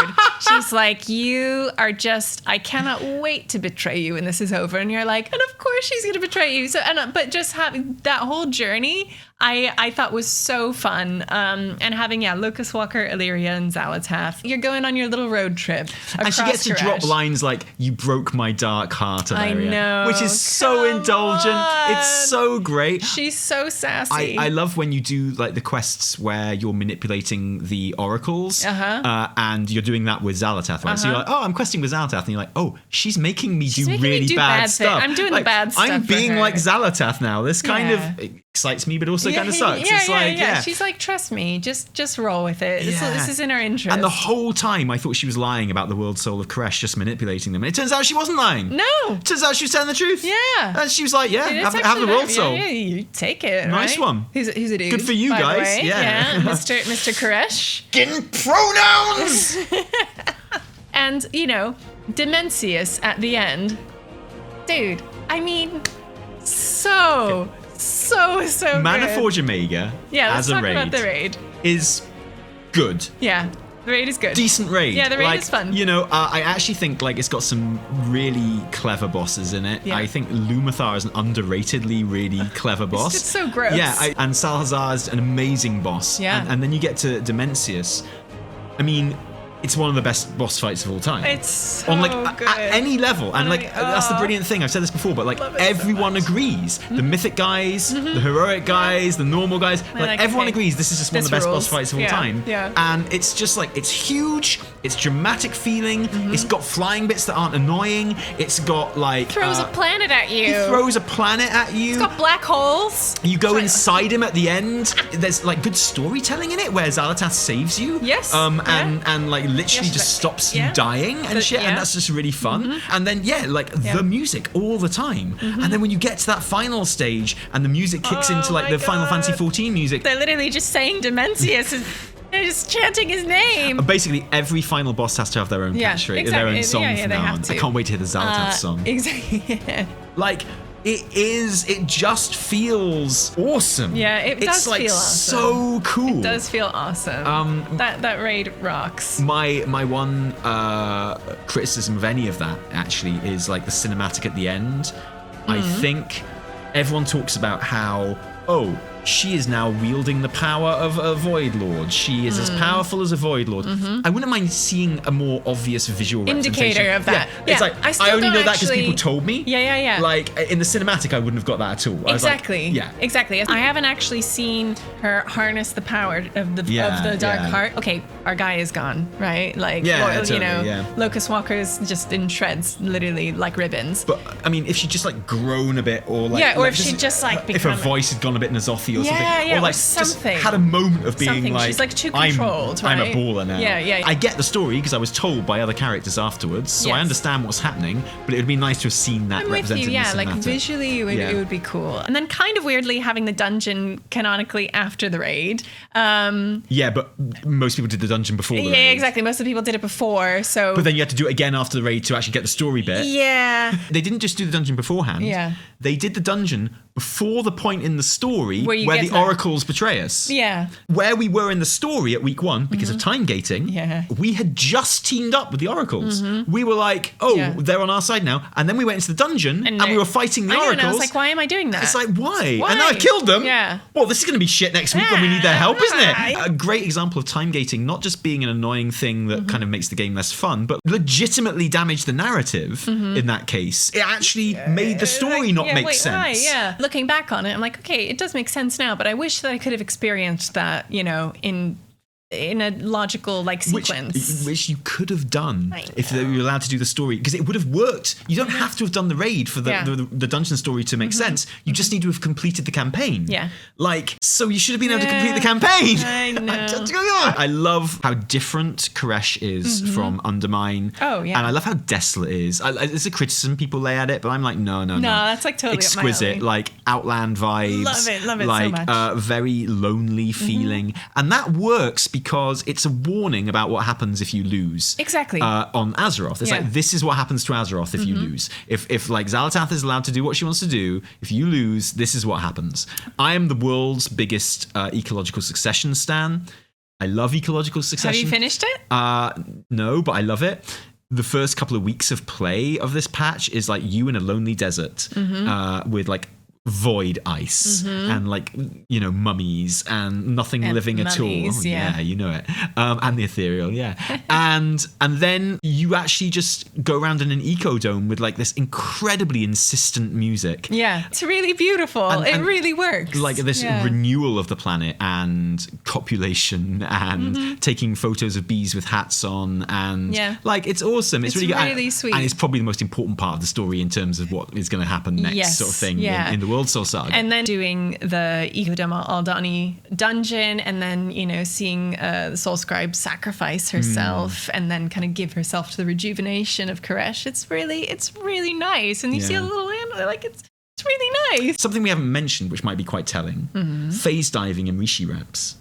She's like, you are just, I cannot wait to betray you when this is over. And you're like, and of course she's gonna betray you. So, but just having that whole journey, I thought was so fun. And having, Lucas Walker, Illyria, and Xalatath. You're going on your little road trip. And she gets to drop Caresh. lines like, you broke my dark heart, Illyria. I know. Which is so Come indulgent. on. It's so great. She's so sassy. I love when you do like the quests where you're manipulating the oracles, and you're doing that with Xalatath, right? So you're like, oh, I'm questing with Xalatath, and you're like, oh, she's making me do making me really do bad bad stuff. I'm doing the Like, bad stuff I'm for being her. like Xalatath now. This kind Yeah. of excites me, but also kind of sucks. Yeah, It's like, yeah. She's like, trust me, just roll with it. Yeah. This is in our interest. And the whole time I thought she was lying about the world soul of Caresh, just manipulating them. And it turns out she wasn't lying. No. It turns out she was telling the truth. Yeah. And she was like, yeah, It is have the actually world that- soul. Yeah, you take it. Nice right? one. Who's a dude? Good for you by the guys. way. Yeah. Mr. Caresh. Getting pronouns! And, Dimensius at the end. Dude, I mean, so good. Maniforge Omega Yeah, let's as a talk raid about the raid. is good. Yeah, the raid is good. Decent raid. Yeah, the raid like, is fun. I actually think like it's got some really clever bosses in it. Yeah. I think Lumathar is an underratedly really clever boss. just so gross. Yeah, and Salazar is an amazing boss. Yeah. And then you get to Dimensius. I mean, it's one of the best boss fights of all time. It's so on like good. at any level, and like that's the brilliant thing. I've said this before, but like Love it so everyone much. agrees. The mythic guys, the heroic guys, the normal guys, like everyone okay. agrees this is just one of This the best rules. boss fights of all Yeah, time. yeah. And it's just like it's huge. It's dramatic feeling. It's got flying bits that aren't annoying. It's got like Throws a planet at you. he throws a planet at you. It's got black holes. You go inside him at the end. There's like good storytelling in it where Xalatath saves you. Yes, And like literally Yes, just stops you yeah. dying and shit. yeah. And that's just really fun. And then the music all the time. And then when you get to that final stage and the music kicks Oh into like my the Final Fantasy God. XIV music. They're literally just saying Dimensius. They're just chanting his name. Basically, every final boss has to have their own Yeah, catchphrase, exactly. their own Yeah, song yeah, from they now have on. to. I can't wait to hear the Xalatath song. Exactly. Like, it just feels awesome. Yeah, it it's does like feel awesome. so cool. It does feel awesome. That raid rocks. My one criticism of any of that actually is like the cinematic at the end. I think everyone talks about how she is now wielding the power of a Void Lord. She is as powerful as a Void Lord. I wouldn't mind seeing a more obvious visual indicator representation of that. Yeah. It's like, I only know that because people told me. Yeah. Like, in the cinematic, I wouldn't have got that at all. Exactly. Yeah. Exactly. I haven't actually seen her harness the power of the Dark Heart. Okay, our guy is gone, right? Like, Locust Walker's just in shreds, literally like ribbons. But, I mean, if she just, like, grown a bit or, like... Yeah, or if she just, like, if her voice had gone a bit Nazothy or something. Yeah, or, like, something. Just had a moment of being, something. like... She's, like, too controlled, I'm right? a baller now. Yeah. I get the story because I was told by other characters afterwards, so I understand what's happening, but it would be nice to have seen that represented in the cinematic. Like, visually, it would be cool. And then kind of weirdly having the dungeon canonically after the raid. Yeah, but most people did the dungeon before the raid. Yeah, exactly. Most of the people did it before, so... But then you had to do it again after the raid to actually get the story bit. Yeah. They didn't just do the dungeon beforehand. Yeah. They did the dungeon before the point in the story where the oracles betray us. Yeah. Where we were in the story at week 1, because of time gating, we had just teamed up with the oracles. We were like, they're on our side now. And then we went into the dungeon and we were fighting the oracles. And I was like, why am I doing that? It's like, why? And now I've killed them. Yeah. Well, this is going to be shit next week when we need their help, isn't it? A great example of time gating, not just being an annoying thing that kind of makes the game less fun, but legitimately damaged the narrative in that case. It actually made the story not make sense. Why? Yeah. Looking back on it, I'm like, okay, it does make sense now, but I wish that I could have experienced that, in a logical sequence, which you could have done if they were allowed to do the story, because it would have worked. You don't have to have done the raid for the dungeon story to make sense. You just need to have completed the campaign. So you should have been able to complete the campaign. I know. I love how different Caresh is from Undermine. And I love how desolate it is. It's a criticism people lay at it, but I'm like, no, that's like totally exquisite, up my alley. like Outland vibes. Love it like, so much. very lonely feeling, and that works because it's a warning about what happens if you lose. Exactly. On Azeroth. It's like, this is what happens to Azeroth if you lose. If like Xalatath is allowed to do what she wants to do, if you lose, this is what happens. I am the world's biggest ecological succession stan. I love ecological succession. Have you finished it? No, but I love it. The first couple of weeks of play of this patch is like you in a lonely desert with like void ice and like mummies and nothing living at all. You know it. And the ethereal, and then you actually just go around in an ecodome with like this incredibly insistent music. It's really beautiful. It really works. Like this renewal of the planet and copulation and taking photos of bees with hats on and like it's awesome. It's really good. Really sweet. And it's probably the most important part of the story in terms of what is going to happen next, sort of thing in the World Soul Saga. And then doing the Ecodome Aldani dungeon and then, seeing the Soul Scribe sacrifice herself and then kind of give herself to the rejuvenation of Caresh. It's really nice. And you see a little animal, like it's really nice. Something we haven't mentioned, which might be quite telling, phase diving and Rishi reps.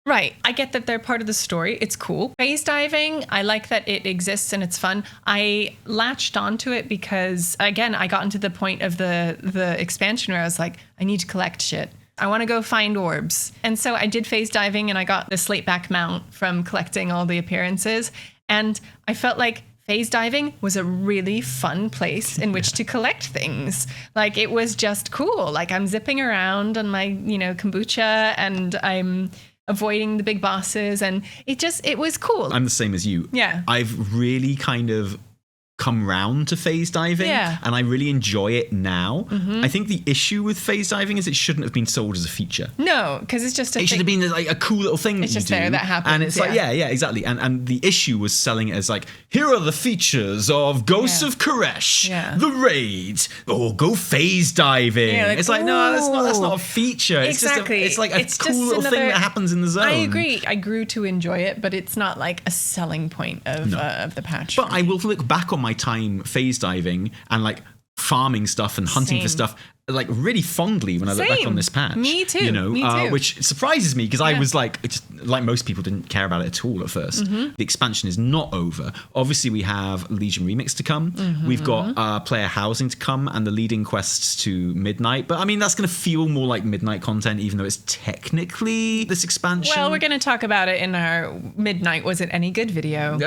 Right. I get that they're part of the story. It's cool. Phase diving, I like that it exists and it's fun. I latched onto it because, again, I got into the point of the expansion where I was like, I need to collect shit. I want to go find orbs. And so I did phase diving and I got the slate back mount from collecting all the appearances. And I felt like phase diving was a really fun place in which to collect things. Like, it was just cool. Like, I'm zipping around on my, kombucha and I'm avoiding the big bosses, and it was cool. I'm the same as you. Yeah. I've really kind of come round to phase diving and I really enjoy it now. I think the issue with phase diving is it shouldn't have been sold as a feature. No, because it's just it should have been like a cool little thing it's that you just do. There that happens. And it's like, exactly. And the issue was selling it as like, here are the features of Ghosts of Caresh, the raid, or go phase diving. Like, it's like, no, that's not a feature. Exactly. It's like a cool little thing that happens in the zone. I agree. I grew to enjoy it, but it's not like a selling point of the patch. But I will look back on my time phase diving and like farming stuff and hunting for stuff like really fondly when I look back on this patch. Me too. Me too. Which surprises me because I was like, just like most people didn't care about it at all at first. The expansion is not over. Obviously, we have Legion Remix to come. We've got player housing to come and the leading quests to Midnight. But I mean, that's going to feel more like Midnight content, even though it's technically this expansion. Well, we're going to talk about it in our Midnight Was It Any Good video.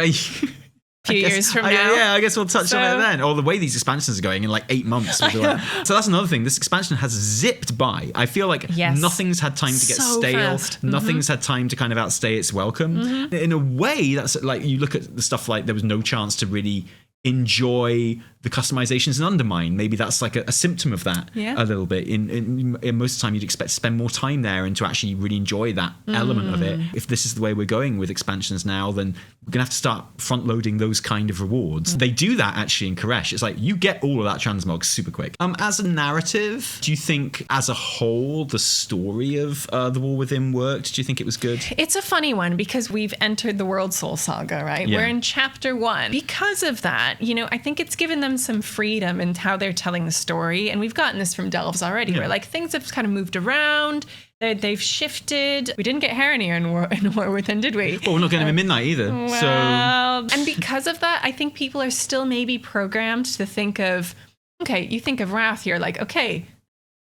few years from now. Yeah, I guess we'll touch on it then. Or the way these expansions are going in like 8 months. So that's another thing. This expansion has zipped by. I feel like nothing's had time to get stale. Fast. Nothing's had time to kind of outstay its welcome. In a way, that's like, you look at the stuff like there was no chance to really enjoy the customizations in Undermine. Maybe that's like a symptom of that a little bit. In most of the time, you'd expect to spend more time there and to actually really enjoy that element of it. If this is the way we're going with expansions now, then we're gonna have to start front loading those kind of rewards. They do that actually in Caresh. It's like you get all of that transmog super quick. As a narrative, do you think as a whole the story of The War Within worked? Do you think it was good? It's a funny one because we've entered the World Soul Saga, right? Yeah. We're in chapter 1. Because of that, I think it's given them some freedom in how they're telling the story. And we've gotten this from Delves already, where like things have kind of moved around. They've shifted. We didn't get Haranir in War Within, did we? Well, we're not getting him in Midnight either. Well, and because of that, I think people are still maybe programmed to think of, okay, you think of Wrath, you're like, okay,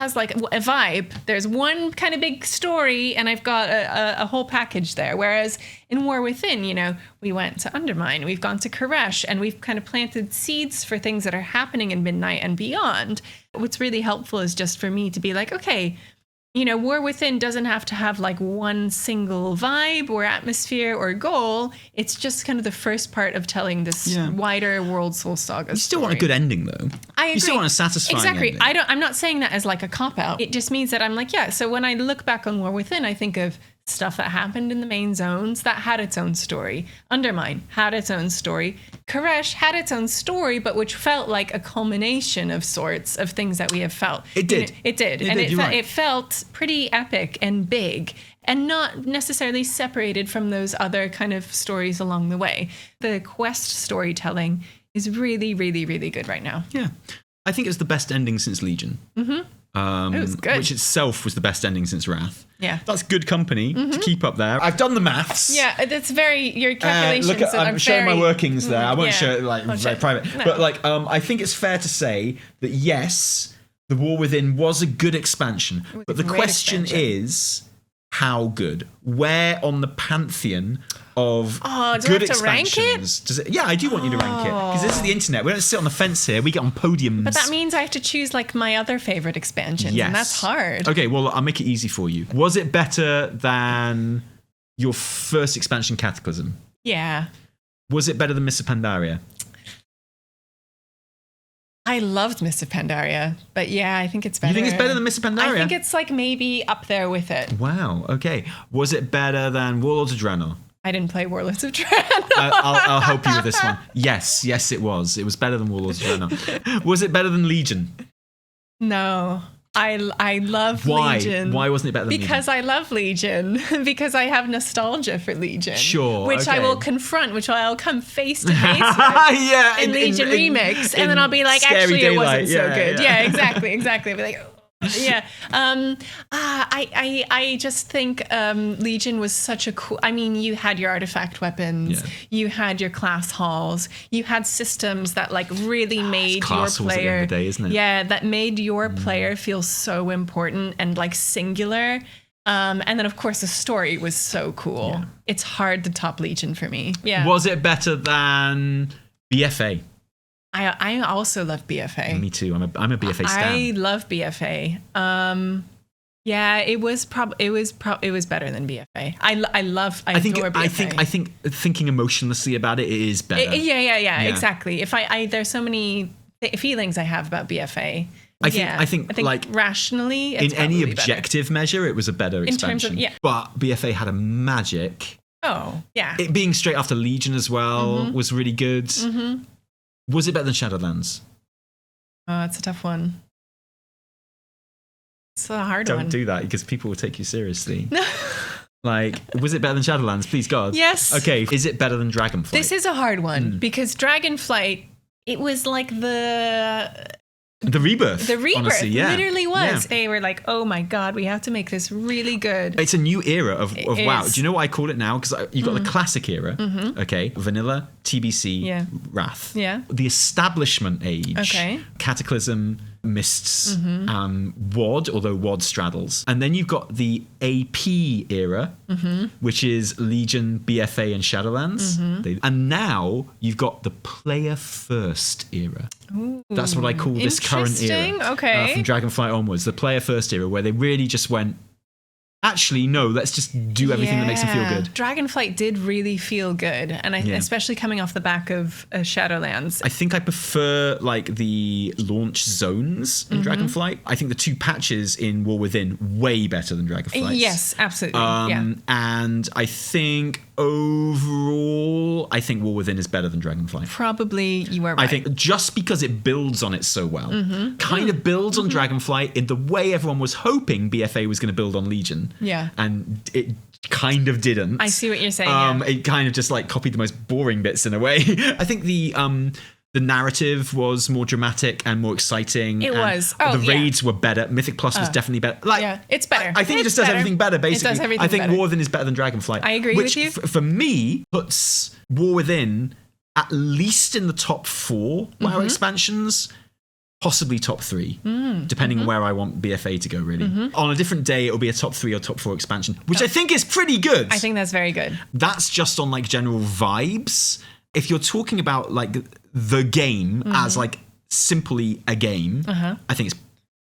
has like a vibe. There's one kind of big story and I've got a whole package there. Whereas in War Within, we went to Undermine, we've gone to Caresh, and we've kind of planted seeds for things that are happening in Midnight and beyond. What's really helpful is just for me to be like, okay, War Within doesn't have to have like one single vibe or atmosphere or goal. It's just kind of the first part of telling this wider World Soul Saga. You still want a good ending, though. I agree. You still want a satisfying ending. I'm not saying that as like a cop-out. It just means that I'm like, so when I look back on War Within, I think of stuff that happened in the main zones that had its own story. Undermine had its own story. Caresh had its own story, but which felt like a culmination of sorts of things that we have felt. It did. It did. It felt pretty epic and big and not necessarily separated from those other kind of stories along the way. The quest storytelling is really, really, really good right now. Yeah. I think it's the best ending since Legion. It was good. Which itself was the best ending since Wrath. Yeah. That's good company to keep up there. I've done the maths. Yeah, that's your calculations. I'm showing my workings there. I won't show it very private. No. But I think it's fair to say that yes, The War Within was a good expansion. But the question is, how good? Where on the pantheon of good expansions does it? Yeah, I do want you to rank it because this is the internet. We don't sit on the fence here. We get on podiums. But that means I have to choose like my other favorite expansions, and that's hard. Okay, well, I'll make it easy for you. Was it better than your first expansion, Cataclysm? Yeah. Was it better than Mists of Pandaria? I loved Mists of Pandaria, but I think it's better. You think it's better than Mists of Pandaria? I think it's like maybe up there with it. Wow, okay. Was it better than Warlords of Draenor? I didn't play Warlords of Draenor. I'll help you with this one. Yes, it was. It was better than Warlords of Draenor. Was it better than Legion? No. I love Legion. Why wasn't it better than Legion? Because I love Legion. Because I have nostalgia for Legion. Sure. Which I will confront, which I'll come face to face with in Legion Remix. And then I'll be like, actually, it wasn't so good. Yeah, exactly. I'll be like, yeah. I just think Legion was such a cool. I mean, you had your artifact weapons, you had your class halls, you had systems that like really made your player. At the end of the day, isn't it? Yeah, that made your player feel so important and like singular. And then of course the story was so cool. Yeah. It's hard to top Legion for me. Yeah. Was it better than BFA? I also love BFA. Me too. I'm a BFA stan. I love BFA. It was better than BFA. I adore BFA. I think thinking emotionlessly about it is better. Yeah. Exactly. There's so many feelings I have about BFA. I think like rationally, it's in any objective measure, it was a better expansion. In terms of, but BFA had a magic. Oh yeah. It being straight after Legion as well was really good. Mm-hmm. Was it better than Shadowlands? Oh, it's a tough one. It's a hard one. Don't do that because people will take you seriously. Was it better than Shadowlands? Please, God. Yes. Okay. Is it better than Dragonflight? This is a hard one because Dragonflight, it was like the rebirth. The rebirth, honestly, literally was. Yeah. They were like, oh my God, we have to make this really good. It's a new era of WoW. Do you know what I call it now? Because you've got the classic era, okay? Vanilla, TBC, Wrath. Yeah. The establishment age, okay. Cataclysm, Mists WoD, although WoD straddles. And then you've got the AP era, which is Legion, BFA, and Shadowlands. And now you've got the player first era. Ooh, that's what I call this current era. Okay. From Dragonflight onwards, the player first era, where they really just went, actually, no, let's just do everything that makes them feel good. Dragonflight did really feel good, and especially coming off the back of Shadowlands. I think I prefer like the launch zones in Dragonflight. I think the 2 patches in War Within way better than Dragonflight. Yes, absolutely. And I think overall, I think War Within is better than Dragonflight. Probably you are right. I think just because it builds on it so well, kind of builds on Dragonflight in the way everyone was hoping BFA was going to build on Legion. Yeah. And it kind of didn't. I see what you're saying. It kind of just like copied the most boring bits in a way. I think the narrative was more dramatic and more exciting. It was. The raids were better. Mythic Plus was definitely better. Like, it's better. I think it just does everything better, basically. It does everything I think better. War Within is better than Dragonflight. I agree which with you. For me, puts War Within at least in the top 4 WoW expansions. Possibly top 3, depending on where I want BFA to go, really. On a different day, it'll be a top 3 or top 4 expansion, which I think is pretty good. I think that's very good. That's just on like general vibes. If you're talking about like the game as like simply a game, I think it's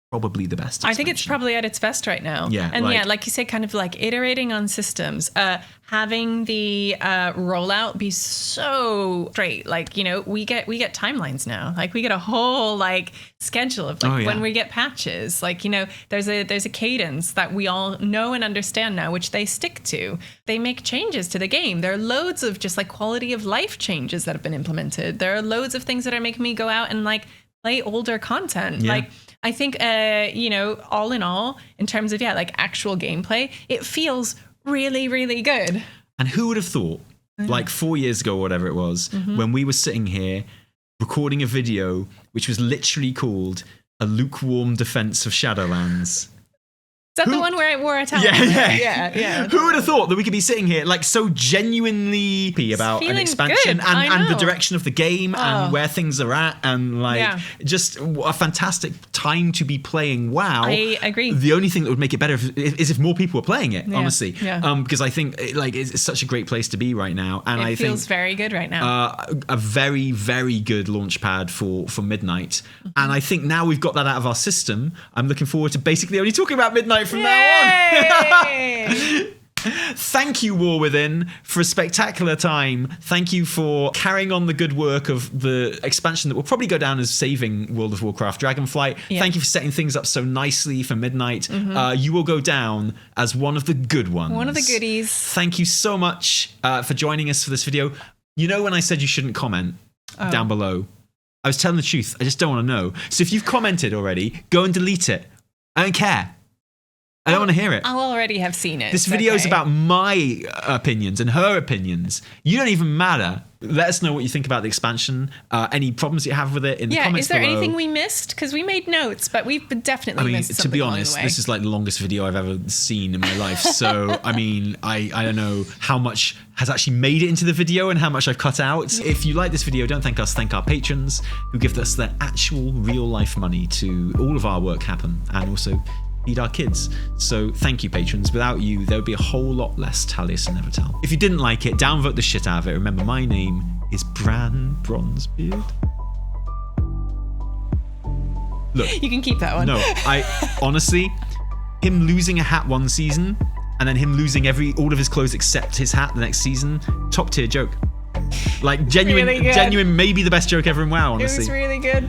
probably the best expansion. I think it's probably at its best right now. Yeah. And like you said, kind of like iterating on systems, having the rollout be so straight. Like, you know, we get timelines now. Like we get a whole like schedule of like when we get patches. Like, you know, there's a cadence that we all know and understand now, which they stick to. They make changes to the game. There are loads of just like quality of life changes that have been implemented. There are loads of things that are making me go out and like play older content. Yeah. Like I think, you know, all in all, in terms of, like actual gameplay, it feels really, really good. And who would have thought, like 4 years ago or whatever it was, when we were sitting here recording a video which was literally called A Lukewarm Defense of Shadowlands. Is that the one where I wore a talisman? Yeah. Who would have thought that we could be sitting here like so genuinely happy about an expansion and the direction of the game and where things are at and like just a fantastic time to be playing WoW. I agree. The only thing that would make it better is if more people were playing it, honestly. Yeah. Because I think like it's such a great place to be right now. And I think it feels very good right now. A very, very good launch pad for Midnight. And I think now we've got that out of our system, I'm looking forward to basically only talking about Midnight from now on. Thank you, War Within, for a spectacular time. Thank you for carrying on the good work of the expansion that will probably go down as saving World of Warcraft Dragonflight. Yeah. Thank you for setting things up so nicely for Midnight. You will go down as one of the good ones. One of the goodies. Thank you so much for joining us for this video. You know when I said you shouldn't comment down below? I was telling the truth. I just don't want to know. So if you've commented already, go and delete it. I don't care. I don't want to hear it. I'll already have seen it. This video is about my opinions and her opinions. You don't even matter. Let us know what you think about the expansion. Any problems you have with it in the comments below. Is there anything we missed? Because we made notes, but we've definitely missed something. To be honest, this is like the longest video I've ever seen in my life. So, I mean, I don't know how much has actually made it into the video and how much I've cut out. If you like this video, don't thank us, thank our patrons who give us their actual real life money to all of our work happen and also feed our kids. So thank you, patrons. Without you, there would be a whole lot less Taliesin and Evitel. If you didn't like it, downvote the shit out of it. Remember, my name is Bran Bronzebeard. Look, you can keep that one. No, I honestly, him losing a hat one season and then him losing all of his clothes except his hat the next season, top tier joke. Like genuine, maybe the best joke ever in WoW, honestly. It was really good.